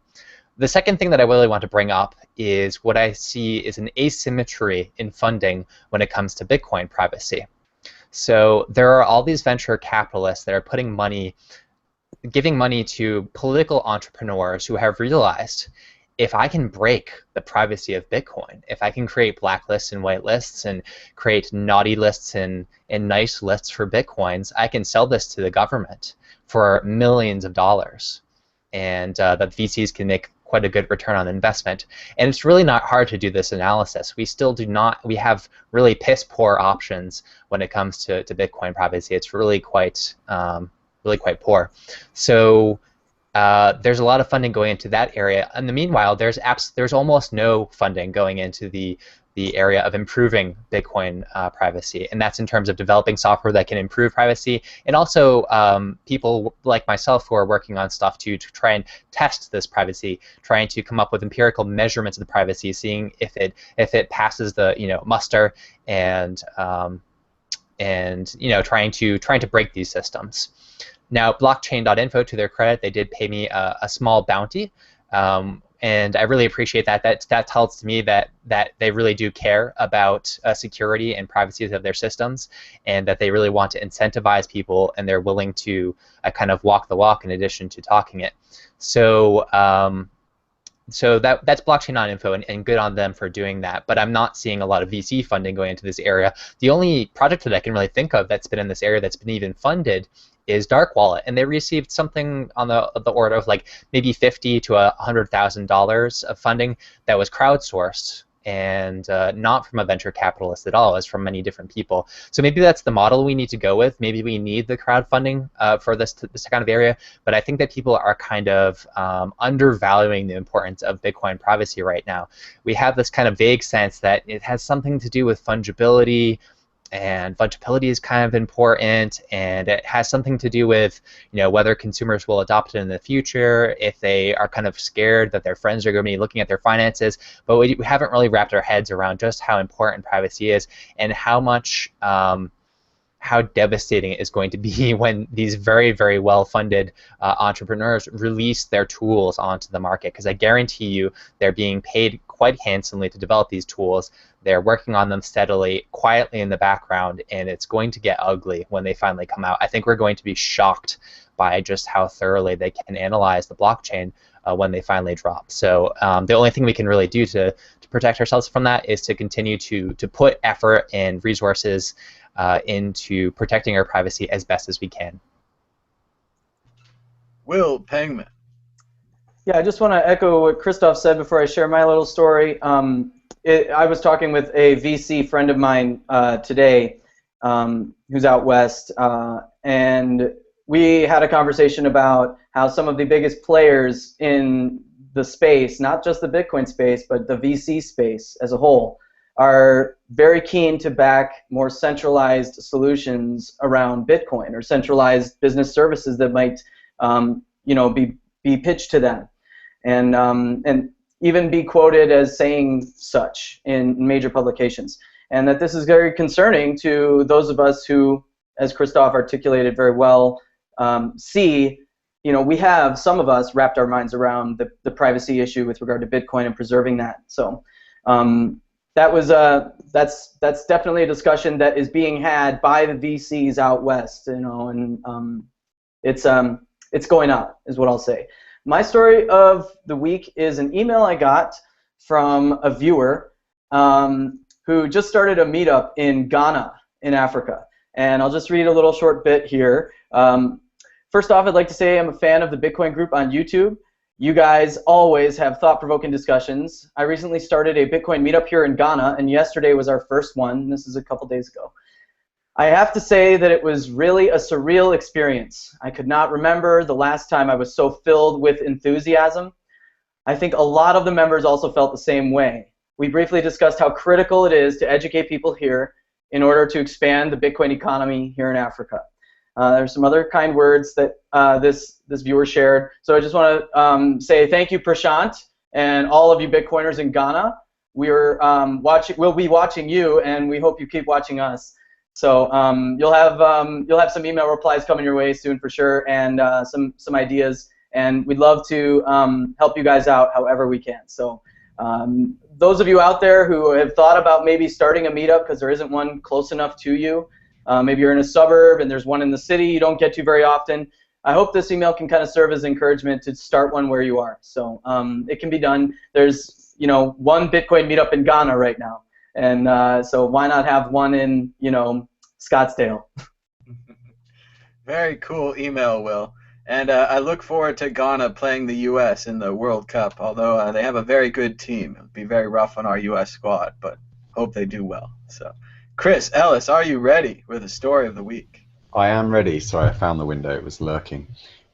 The second thing that I really want to bring up is what I see is an asymmetry in funding when it comes to Bitcoin privacy. So there are all these venture capitalists that are giving money to political entrepreneurs who have realized, if I can break the privacy of Bitcoin, if I can create blacklists and whitelists and create naughty lists and nice lists for Bitcoins, I can sell this to the government for millions of dollars. And the VCs can make quite a good return on investment. And it's really not hard to do this analysis. We have really piss poor options when it comes to Bitcoin privacy. It's really quite poor. So there's a lot of funding going into that area. In the meanwhile, there's almost no funding going into the area of improving Bitcoin privacy, and that's in terms of developing software that can improve privacy, and also people like myself who are working on stuff to try and test this privacy, trying to come up with empirical measurements of the privacy, seeing if it passes the muster, and trying to break these systems. Now, blockchain.info, to their credit, they did pay me a small bounty, and I really appreciate that. That tells me that they really do care about security and privacy of their systems, and that they really want to incentivize people, and they're willing to kind of walk the walk in addition to talking it. So that's blockchain.info, and good on them for doing that. But I'm not seeing a lot of VC funding going into this area. The only project that I can really think of that's been in this area that's been even funded is Dark Wallet, and they received something on the order of like maybe $50,000 to $100,000 of funding that was crowdsourced, and not from a venture capitalist at all. It was from many different people. So maybe that's the model we need to go with. Maybe we need the crowdfunding for this kind of area, but I think that people are kind of undervaluing the importance of Bitcoin privacy right now. We have this kind of vague sense that it has something to do with fungibility, and fungibility is kind of important, and it has something to do with whether consumers will adopt it in the future, if they are kind of scared that their friends are going to be looking at their finances. But we haven't really wrapped our heads around just how important privacy is, and how devastating it is going to be when these very, very well-funded entrepreneurs release their tools onto the market. Because I guarantee you they're being paid quite handsomely to develop these tools. They're working on them steadily, quietly in the background, and it's going to get ugly when they finally come out. I think we're going to be shocked by just how thoroughly they can analyze the blockchain when they finally drop. So the only thing we can really do to protect ourselves from that is to continue to put effort and resources into protecting our privacy as best as we can. Will Pangman. Yeah, I just want to echo what Christoph said before I share my little story. I was talking with a VC friend of mine today who's out west, and we had a conversation about how some of the biggest players in the space, not just the Bitcoin space, but the VC space as a whole, are very keen to back more centralized solutions around Bitcoin, or centralized business services that might be pitched to them, and even be quoted as saying such in major publications. And that this is very concerning to those of us who, as Christoph articulated very well, we have, some of us, wrapped our minds around the privacy issue with regard to Bitcoin and preserving that. So that's definitely a discussion that is being had by the VCs out west, and it's going on, is what I'll say. My story of the week is an email I got from a viewer who just started a meetup in Ghana in Africa. And I'll just read a little short bit here. First off, I'd like to say I'm a fan of the Bitcoin group on YouTube. You guys always have thought-provoking discussions. I recently started a Bitcoin meetup here in Ghana, and yesterday was our first one. This is a couple days ago. I have to say that it was really a surreal experience. I could not remember the last time I was so filled with enthusiasm. I think a lot of the members also felt the same way. We briefly discussed how critical it is to educate people here in order to expand the Bitcoin economy here in Africa. There's some other kind words that this viewer shared. So I just want to say thank you, Prashant, and all of you Bitcoiners in Ghana. We'll be watching you, and we hope you keep watching us. So you'll have some email replies coming your way soon for sure, and some ideas. And we'd love to help you guys out however we can. So those of you out there who have thought about maybe starting a meetup because there isn't one close enough to you, maybe you're in a suburb and there's one in the city you don't get to very often, I hope this email can kind of serve as encouragement to start one where you are. So it can be done. There's one Bitcoin meetup in Ghana right now, and so why not have one in Scottsdale? Very cool email, Will. And I look forward to Ghana playing the U.S. in the World Cup, although they have a very good team. It would be very rough on our U.S. squad, but hope they do well. So, Chris Ellis, are you ready with the story of the week? I am ready. Sorry, I found the window. It was lurking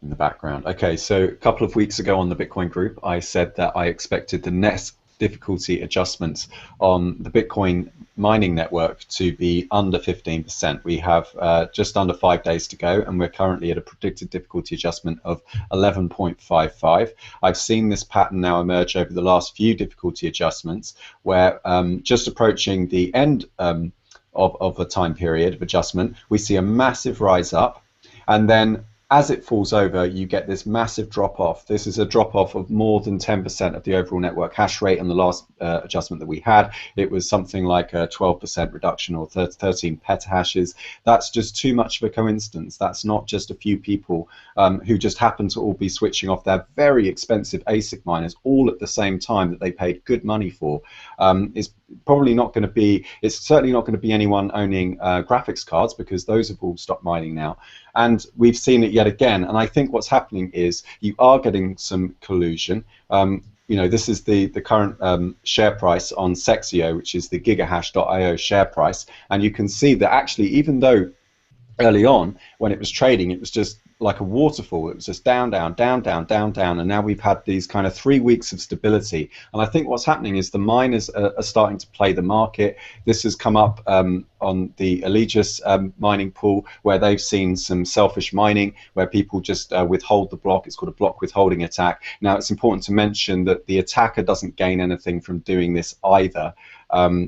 in the background. Okay, so a couple of weeks ago on the Bitcoin group, I said that I expected the next difficulty adjustments on the Bitcoin mining network to be under 15%. We have just under 5 days to go, and we're currently at a predicted difficulty adjustment of 11.55. I've seen this pattern now emerge over the last few difficulty adjustments, where just approaching the end of a time period of adjustment, we see a massive rise up, and then as it falls over, you get this massive drop-off. This is a drop-off of more than 10% of the overall network hash rate. On the last adjustment that we had, it was something like a 12% reduction, or 13 petahashes. That's just too much of a coincidence. That's not just a few people who just happen to all be switching off their very expensive ASIC miners all at the same time that they paid good money for. It's probably not going to be, it's certainly not going to be anyone owning graphics cards, because those have all stopped mining now. And we've seen it yet again. And I think what's happening is you are getting some collusion. This is the current share price on Sexio, which is the gigahash.io share price. And you can see that actually, even though early on when it was trading, it was just like a waterfall. It was just down, down, down, down, down, down, and now we've had these kind of 3 weeks of stability. And I think what's happening is the miners are starting to play the market. This has come up on the Allegius mining pool, where they've seen some selfish mining, where people just withhold the block. It's called a block withholding attack. Now, it's important to mention that the attacker doesn't gain anything from doing this either.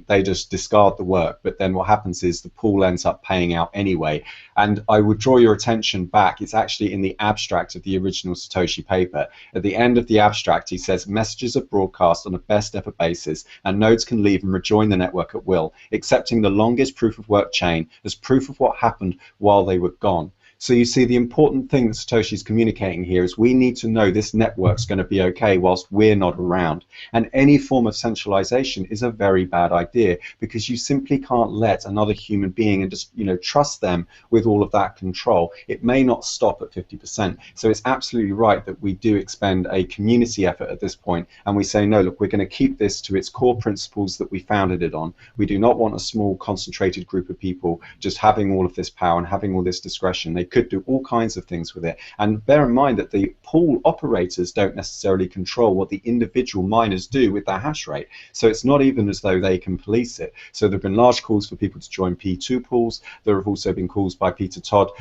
They just discard the work, but then what happens is the pool ends up paying out anyway. And I would draw your attention back. It's actually in the abstract of the original Satoshi paper. At the end of the abstract, he says messages are broadcast on a best ever basis, and nodes can leave and rejoin the network at will, accepting the longest proof of work chain as proof of what happened while they were gone. So you see, the important thing that Satoshi's communicating here is we need to know this network's going to be okay whilst we're not around. And any form of centralization is a very bad idea, because you simply can't let another human being and just trust them with all of that control. It may not stop at 50%. So it's absolutely right that we do expend a community effort at this point, and we say, no, look, we're going to keep this to its core principles that we founded it on. We do not want a small concentrated group of people just having all of this power and having all this discretion. They could do all kinds of things with it. And bear in mind that the pool operators don't necessarily control what the individual miners do with their hash rate. So it's not even as though they can police it. So there have been large calls for people to join P2 pools. There have also been calls by Peter Todd,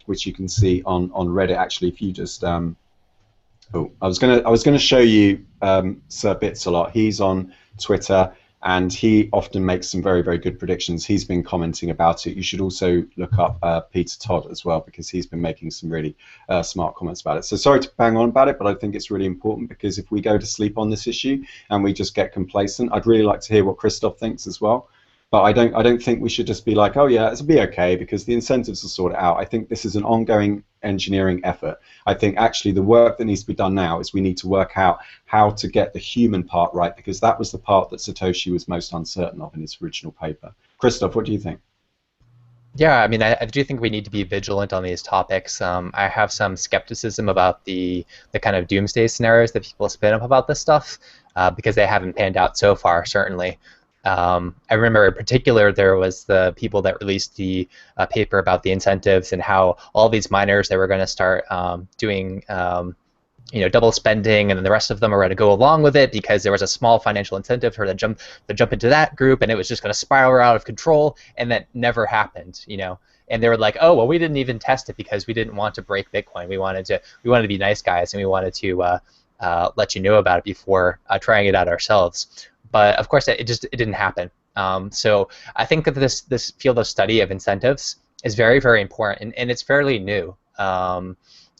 which you can see on Reddit. Actually, if you just I was gonna show you Sir Bits a lot. He's on Twitter, and he often makes some very, very good predictions. He's been commenting about it. You should also look up Peter Todd as well, because he's been making some really smart comments about it. So sorry to bang on about it, but I think it's really important, because if we go to sleep on this issue and we just get complacent, I'd really like to hear what Christoph thinks as well. But I don't think we should just be like, oh yeah, it'll be okay, because the incentives will sort it out. I think this is an ongoing engineering effort. I think actually the work that needs to be done now is we need to work out how to get the human part right, because that was the part that Satoshi was most uncertain of in his original paper. Christoph, what do you think? Yeah, I mean, I do think we need to be vigilant on these topics. I have some skepticism about the kind of doomsday scenarios that people spin up about this stuff, because they haven't panned out so far, certainly. I remember in particular there was the people that released the paper about the incentives and how all these miners, they were going to start doing double spending, and then the rest of them are going to go along with it because there was a small financial incentive for them to jump into that group, and it was just going to spiral out of control, and that never happened. And they were like, oh well, we didn't even test it because we didn't want to break Bitcoin. We wanted to be nice guys, and we wanted to let you know about it before trying it out ourselves. But of course, it didn't happen. So I think that this field of study of incentives is very, very important, and it's fairly new.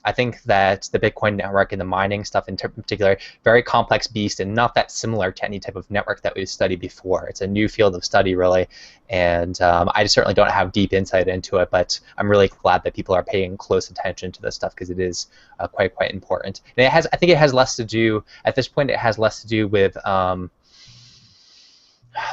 I think that the Bitcoin network and the mining stuff in particular, very complex beast and not that similar to any type of network that we've studied before. It's a new field of study, really, and I certainly don't have deep insight into it, but I'm really glad that people are paying close attention to this stuff because it is quite important. And I think it has less to do, at this point, it has less to do with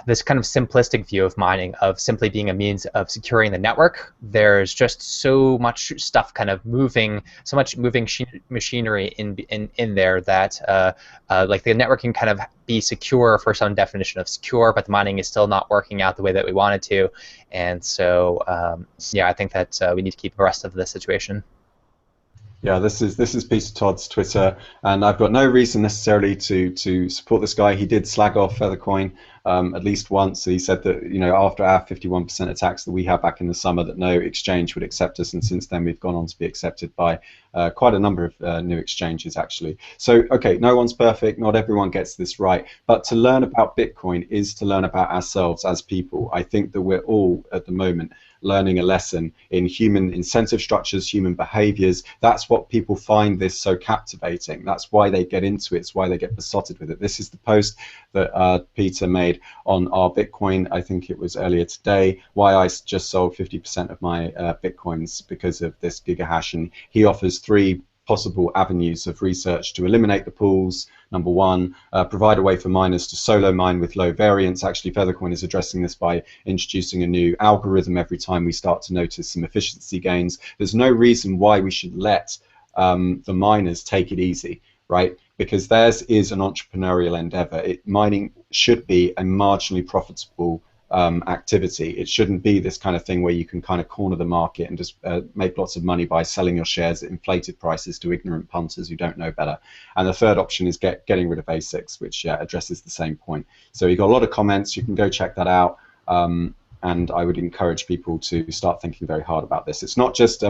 this kind of simplistic view of mining, of simply being a means of securing the network. There's just so much stuff kind of moving, so much moving machinery in there that like the network can kind of be secure for some definition of secure, but the mining is still not working out the way that we want it to. And so, yeah, I think that we need to keep abreast of this situation. Yeah, this is Peter Todd's Twitter, and I've got no reason necessarily to support this guy. He did slag off Feathercoin at least once. He said that after our 51% attacks that we had back in the summer, that no exchange would accept us, and since then we've gone on to be accepted by quite a number of new exchanges actually. So okay, no one's perfect, not everyone gets this right, but to learn about Bitcoin is to learn about ourselves as people. I think that we're all at the moment learning a lesson in human incentive structures, human behaviors. That's what people find this so captivating. That's why they get into it. It's why they get besotted with it. This is the post that Peter made on our Bitcoin, I think it was earlier today, why I just sold 50% of my Bitcoins because of this gigahash. And he offers 3 possible avenues of research to eliminate the pools. Number 1, provide a way for miners to solo mine with low variance. Actually, Feathercoin is addressing this by introducing a new algorithm every time we start to notice some efficiency gains. There's no reason why we should let the miners take it easy, right? Because theirs is an entrepreneurial endeavor. Mining should be a marginally profitable activity. It shouldn't be this kind of thing where you can kind of corner the market and just make lots of money by selling your shares at inflated prices to ignorant punters who don't know better. And the third option is getting rid of ASICs, which addresses the same point. So you've got a lot of comments. You can go check that out. And I would encourage people to start thinking very hard about this. It's not just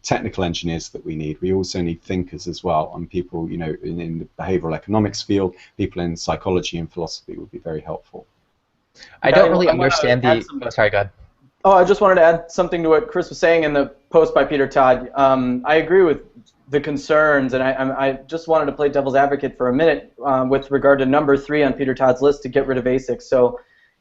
technical engineers that we need. We also need thinkers as well, and people, in the behavioral economics field, people in psychology and philosophy would be very helpful. I don't really understand the. Oh, sorry, go ahead. Oh, I just wanted to add something to what Chris was saying in the post by Peter Todd. I agree with the concerns, and I just wanted to play devil's advocate for a minute with regard to number 3 on Peter Todd's list, to get rid of ASICs. So,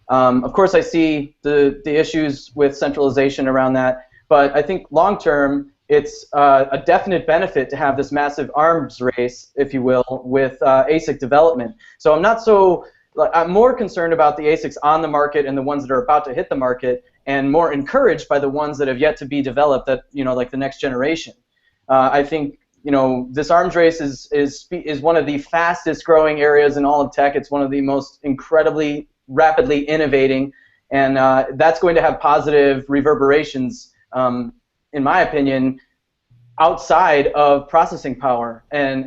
of course, I see the issues with centralization around that, but I think long term, it's a definite benefit to have this massive arms race, if you will, with ASIC development. So I'm more concerned about the ASICs on the market and the ones that are about to hit the market, and more encouraged by the ones that have yet to be developed, that like the next generation. I think this arms race is one of the fastest growing areas in all of tech. It's one of the most incredibly rapidly innovating, and that's going to have positive reverberations, in my opinion, outside of processing power, and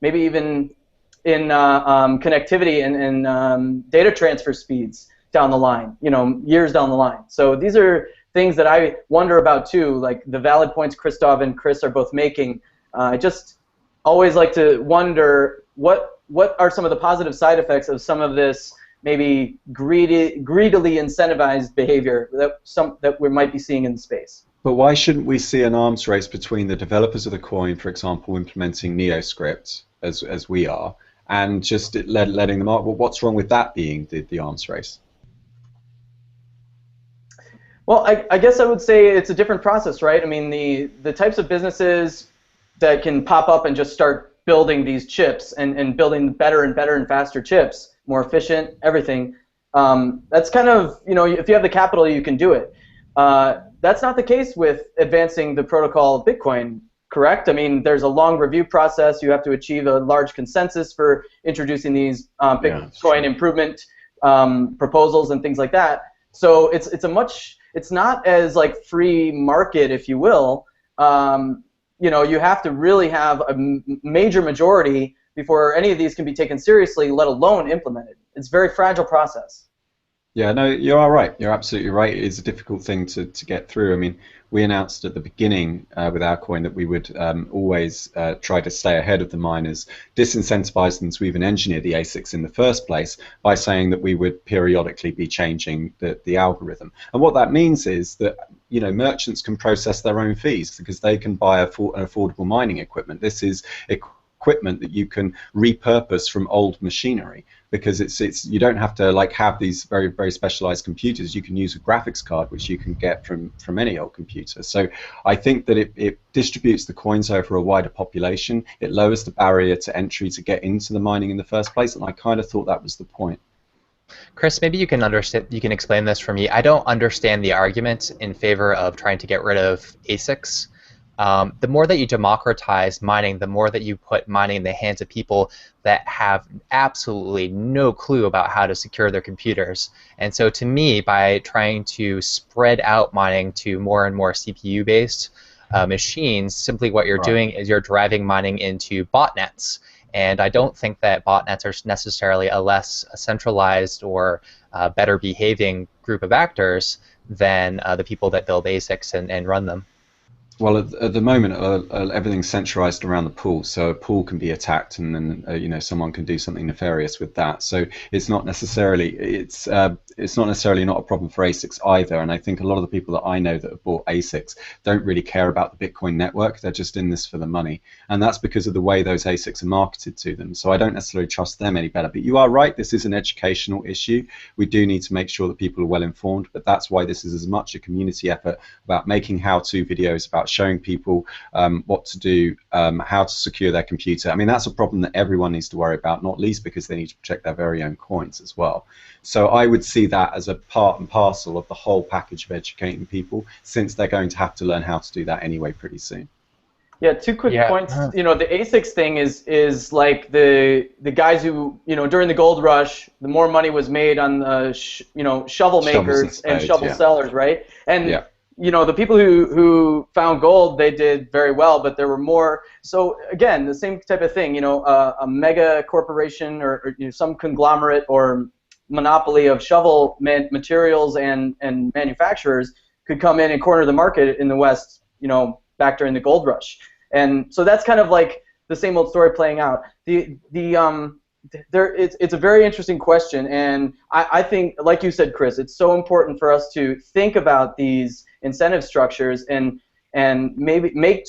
maybe even in connectivity and data transfer speeds down the line, years down the line. So these are things that I wonder about too, like the valid points Christoph and Chris are both making. I just always like to wonder what are some of the positive side effects of some of this maybe greedily incentivized behavior that we might be seeing in the space. But why shouldn't we see an arms race between the developers of the coin, for example, implementing NeoScript as we are, and just letting them out? Well, what's wrong with that being the arms race? Well, I guess I would say it's a different process, right? I mean, the types of businesses that can pop up and just start building these chips and building better and better and faster chips, more efficient, everything, that's kind of, if you have the capital, you can do it. That's not the case with advancing the protocol of Bitcoin, correct? I mean, there's a long review process. You have to achieve a large consensus for introducing these Bitcoin improvement proposals and things like that. So it's not as like free market, if you will. You have to really have a major majority before any of these can be taken seriously, let alone implemented. It's a very fragile process. Yeah, no, you are right. You're absolutely right. It is a difficult thing to get through. I mean, we announced at the beginning with our coin that we would always try to stay ahead of the miners, disincentivize them to even engineer the ASICs in the first place by saying that we would periodically be changing the algorithm. And what that means is that merchants can process their own fees because they can buy an affordable mining equipment. This is equipment that you can repurpose from old machinery, because it's you don't have to have these very, very specialized computers. You can use a graphics card, which you can get from any old computer. So I think that it distributes the coins over a wider population. It lowers the barrier to entry to get into the mining in the first place, and I kind of thought that was the point. Chris, maybe you can explain this for me. I don't understand the argument in favor of trying to get rid of ASICs. The more that you democratize mining, the more that you put mining in the hands of people that have absolutely no clue about how to secure their computers. And so to me, by trying to spread out mining to more and more CPU-based machines, simply what you're doing is you're driving mining into botnets. And I don't think that botnets are necessarily a less centralized or better behaving group of actors than the people that build ASICs and run them. Well, at the moment, everything's centralized around the pool, so a pool can be attacked, and then someone can do something nefarious with that. So it's not necessarily not a problem for ASICs either. And I think a lot of the people that I know that have bought ASICs don't really care about the Bitcoin network. They're just in this for the money, and that's because of the way those ASICs are marketed to them. So I don't necessarily trust them any better. But you are right. This is an educational issue. We do need to make sure that people are well informed. But that's why this is as much a community effort about making how-to videos, about showing people what to do, how to secure their computer. I mean, that's a problem that everyone needs to worry about, not least because they need to protect their very own coins as well. So I would see that as a part and parcel of the whole package of educating people, since they're going to have to learn how to do that anyway pretty soon. Yeah, two quick points. The ASICs thing is like the guys who, during the gold rush, the more money was made on the shovel makers and shovel sellers, right? And the people who found gold, they did very well, but there were more. So again, the same type of thing, a mega corporation or some conglomerate or monopoly of shovel materials and manufacturers could come in and corner the market in the West, back during the gold rush. And so that's kind of like the same old story playing out. It's a very interesting question, and I think, like you said, Chris, it's so important for us to think about these incentive structures and maybe make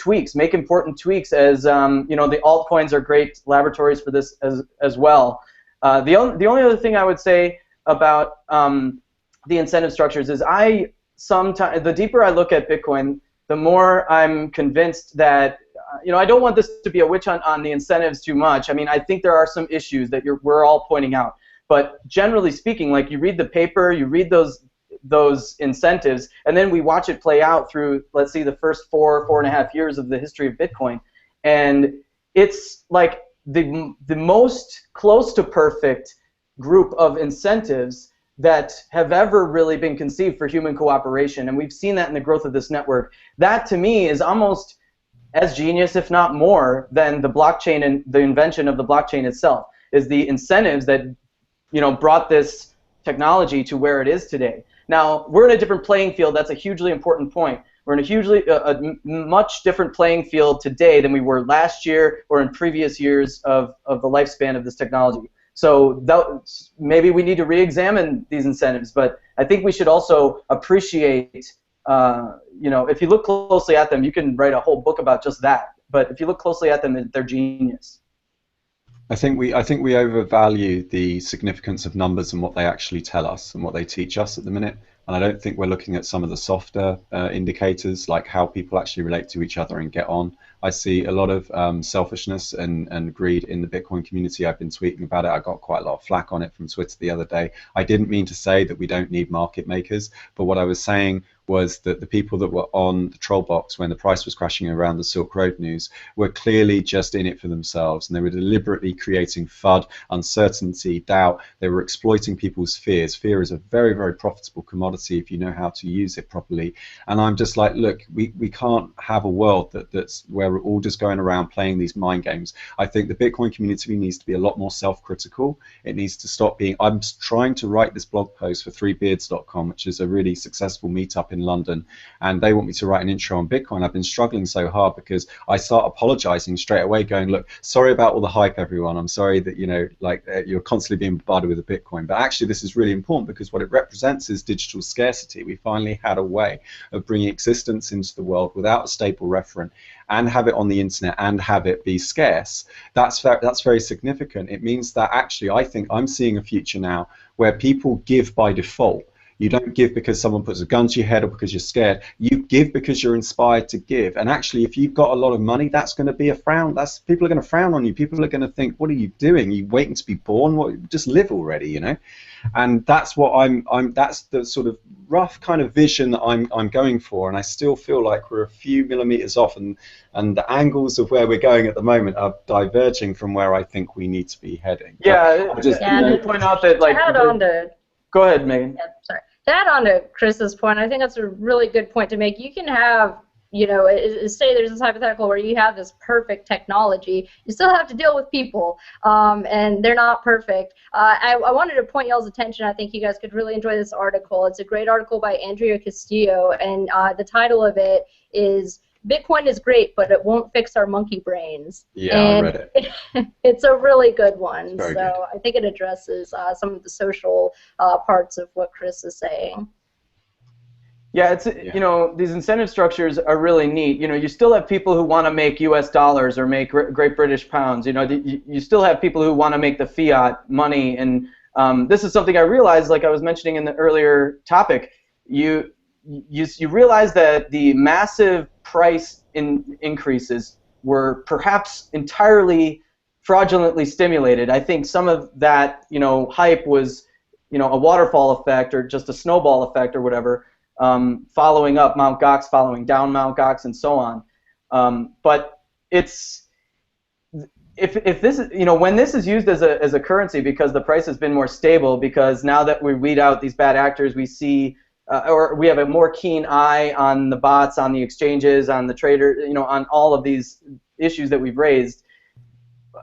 important tweaks, as the altcoins are great laboratories for this as well. The only other thing I would say about the incentive structures is the deeper I look at Bitcoin, the more I'm convinced that I don't want this to be a witch hunt on the incentives too much. I mean, I think there are some issues that we're all pointing out. But generally speaking, like, you read the paper, you read those incentives, and then we watch it play out through, let's see, the first 4.5 years of the history of Bitcoin, and it's like the most close to perfect group of incentives that have ever really been conceived for human cooperation, and we've seen that in the growth of this network. That, to me, is almost as genius, if not more, than the blockchain and the invention of the blockchain itself, is the incentives that brought this technology to where it is today. Now, we're in a different playing field. That's a hugely important point. We're in a much different playing field today than we were last year or in previous years of the lifespan of this technology. So maybe we need to re-examine these incentives, but I think we should also appreciate, if you look closely at them, you can write a whole book about just that. But if you look closely at them, they're genius. I think we overvalue the significance of numbers and what they actually tell us and what they teach us at the minute. And I don't think we're looking at some of the softer indicators, like how people actually relate to each other and get on. I see a lot of selfishness and greed in the Bitcoin community. I've been tweeting about it. I got quite a lot of flack on it from Twitter the other day. I didn't mean to say that we don't need market makers, but what I was saying was that the people that were on the troll box when the price was crashing around the Silk Road news were clearly just in it for themselves, and they were deliberately creating FUD, uncertainty, doubt. They were exploiting people's fears. Fear is a very, very profitable commodity if you know how to use it properly. And I'm just like, look, we can't have a world that's where we're all just going around playing these mind games. I think the Bitcoin community needs to be a lot more self-critical. It needs to stop being. I'm trying to write this blog post for threebeards.com, which is a really successful meetup in London, and they want me to write an intro on Bitcoin. I've been struggling so hard because I start apologizing straight away, going, look, sorry about all the hype, everyone. I'm sorry that, you know, like you're constantly being bombarded with the Bitcoin. But actually, this is really important because what it represents is digital scarcity. We finally had a way of bringing existence into the world without a stable referent, and have it on the internet and have it be scarce. That's very significant. It means that actually I think I'm seeing a future now where people give by default. You don't give because someone puts a gun to your head or because you're scared. You give because you're inspired to give. And actually, if you've got a lot of money, that's going to be a frown. People are going to frown on you. People are going to think, "What are you doing? You waiting to be born? Just live already," you know. And that's what that's the sort of rough kind of vision that I'm going for. And I still feel like we're a few millimeters off, and the angles of where we're going at the moment are diverging from where I think we need to be heading. Yeah, just point out that, like, go ahead, Megan. Yeah, sorry. To add on to Chris's point, I think that's a really good point to make. You can have, you know, say there's this hypothetical where you have this perfect technology. You still have to deal with people, and they're not perfect. I wanted to point y'all's attention. I think you guys could really enjoy this article. It's a great article by Andrea Castillo, and the title of it is "Bitcoin is great, but it won't fix our monkey brains." Yeah, and I read it. It's a really good one. Very so good. I think it addresses some of the social parts of what Chris is saying. Yeah, it's you know, these incentive structures are really neat. You know, you still have people who want to make U.S. dollars or make Great British pounds. You know, you still have people who want to make the fiat money, and this is something I realized, like I was mentioning in the earlier topic. You realize that the massive price increases were perhaps entirely fraudulently stimulated. I think some of that, you know, hype was, you know, a waterfall effect or just a snowball effect or whatever, following up Mt. Gox, following down Mt. Gox, and so on. But it's if this is, you know, when this is used as a currency because the price has been more stable, because now that we weed out these bad actors, we see or we have a more keen eye on the bots, on the exchanges, on the trader, you know, on all of these issues that we've raised.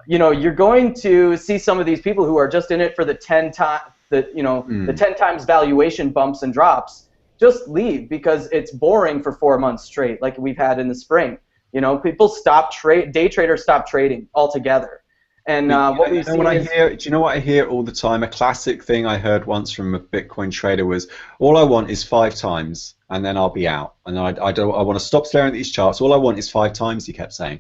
You know, you're going to see some of these people who are just in it for the 10 times valuation bumps and drops just leave because it's boring for 4 months straight, like we've had in the spring. You know, people day traders stop trading altogether. And what we've seen is, do you know what I hear all the time? A classic thing I heard once from a Bitcoin trader was, all I want is 5 times and then I'll be out. And I want to stop staring at these charts. All I want is 5 times, he kept saying.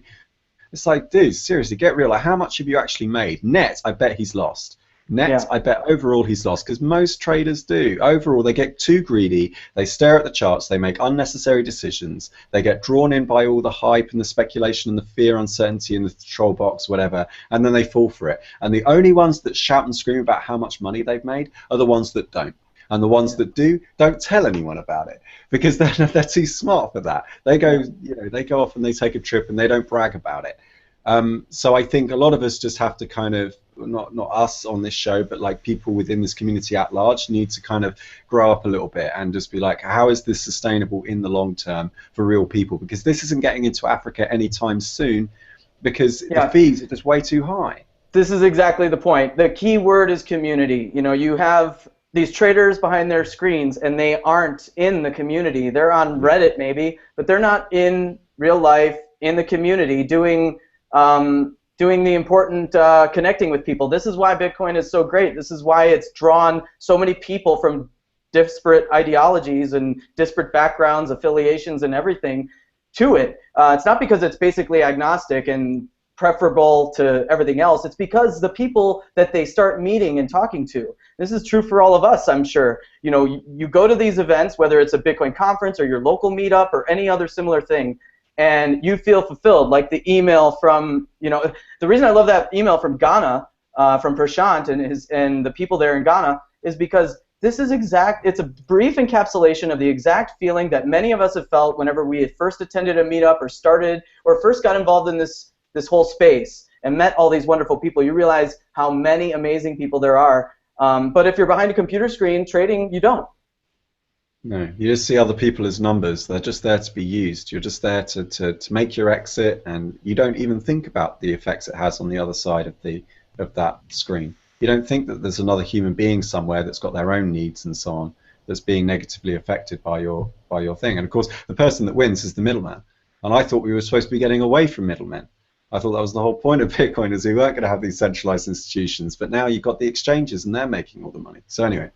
It's like, dude, seriously, get real. Like, how much have you actually made? Net, I bet he's lost. Net, I bet overall he's lost, because most traders do. Overall, they get too greedy, they stare at the charts, they make unnecessary decisions, they get drawn in by all the hype and the speculation and the fear, uncertainty in the troll box, whatever, and then they fall for it. And the only ones that shout and scream about how much money they've made are the ones that don't. And the ones that do, don't tell anyone about it, because they're too smart for that. They go, you know, they go off and they take a trip and they don't brag about it. So I think a lot of us just have to kind of, not us on this show, but like people within this community at large need to kind of grow up a little bit and just be like, how is this sustainable in the long term for real people? Because this isn't getting into Africa anytime soon, because the fees are just way too high. This is exactly the point. The key word is community. You know, you have these traders behind their screens and they aren't in the community. They're on Reddit maybe, but they're not in real life in the community doing the important connecting with people. This is why Bitcoin is so great. This is why it's drawn so many people from disparate ideologies and disparate backgrounds, affiliations, and everything to it. It's not because it's basically agnostic and preferable to everything else. It's because the people that they start meeting and talking to. This is true for all of us, I'm sure. You know, you go to these events, whether it's a Bitcoin conference or your local meetup or any other similar thing, and you feel fulfilled, like the email from, you know, the reason I love that email from Ghana, from Prashant and the people there in Ghana, is because This is it's a brief encapsulation of the exact feeling that many of us have felt whenever we had first attended a meetup or first got involved in this whole space and met all these wonderful people. You realize how many amazing people there are. But if you're behind a computer screen trading, you don't. No, you just see other people as numbers. They're just there to be used. You're just there to make your exit, and you don't even think about the effects it has on the other side of that screen. You don't think that there's another human being somewhere that's got their own needs and so on that's being negatively affected by your thing. And of course, the person that wins is the middleman. And I thought we were supposed to be getting away from middlemen. I thought that was the whole point of Bitcoin, is we weren't going to have these centralized institutions. But now you've got the exchanges, and they're making all the money. So anyway,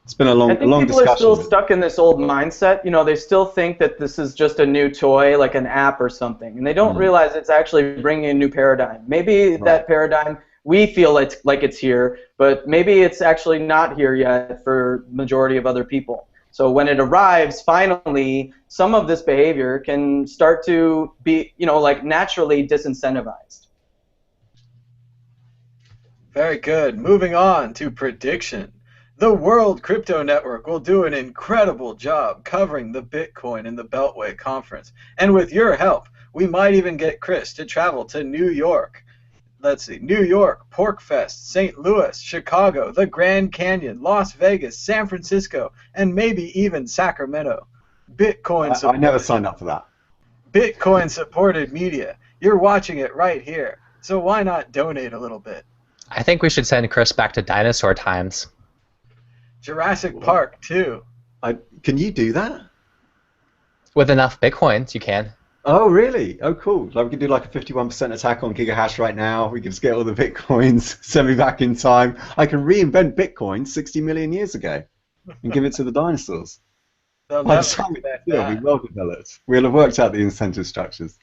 it's been a long discussion. I think people are still stuck in this old mindset. You know, they still think that this is just a new toy, like an app or something, and they don't realize it's actually bringing a new paradigm. Maybe that paradigm, we feel like it's here, but maybe it's actually not here yet for the majority of other people. So when it arrives, finally, some of this behavior can start to be, like naturally disincentivized. Very good. Moving on to prediction. The World Crypto Network will do an incredible job covering the Bitcoin in the Beltway conference. And with your help, we might even get Chris to travel to New York. Let's see, New York, PorcFest, St. Louis, Chicago, the Grand Canyon, Las Vegas, San Francisco, and maybe even Sacramento. I never signed up for that. Bitcoin supported media. You're watching it right here. So why not donate a little bit? I think we should send Chris back to dinosaur times. Jurassic Park, too. Can you do that? With enough Bitcoins, you can. Oh, really? Oh, cool. Like we can do like a 51% attack on Gigahash right now. We can just get all the Bitcoins, send me back in time. I can reinvent Bitcoin 60 million years ago and give it to the dinosaurs. They'll By never the time expect it'll be well developed. We'll have worked out the incentive structures.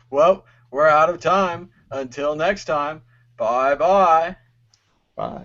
Well, we're out of time. Until next time, bye-bye. Bye.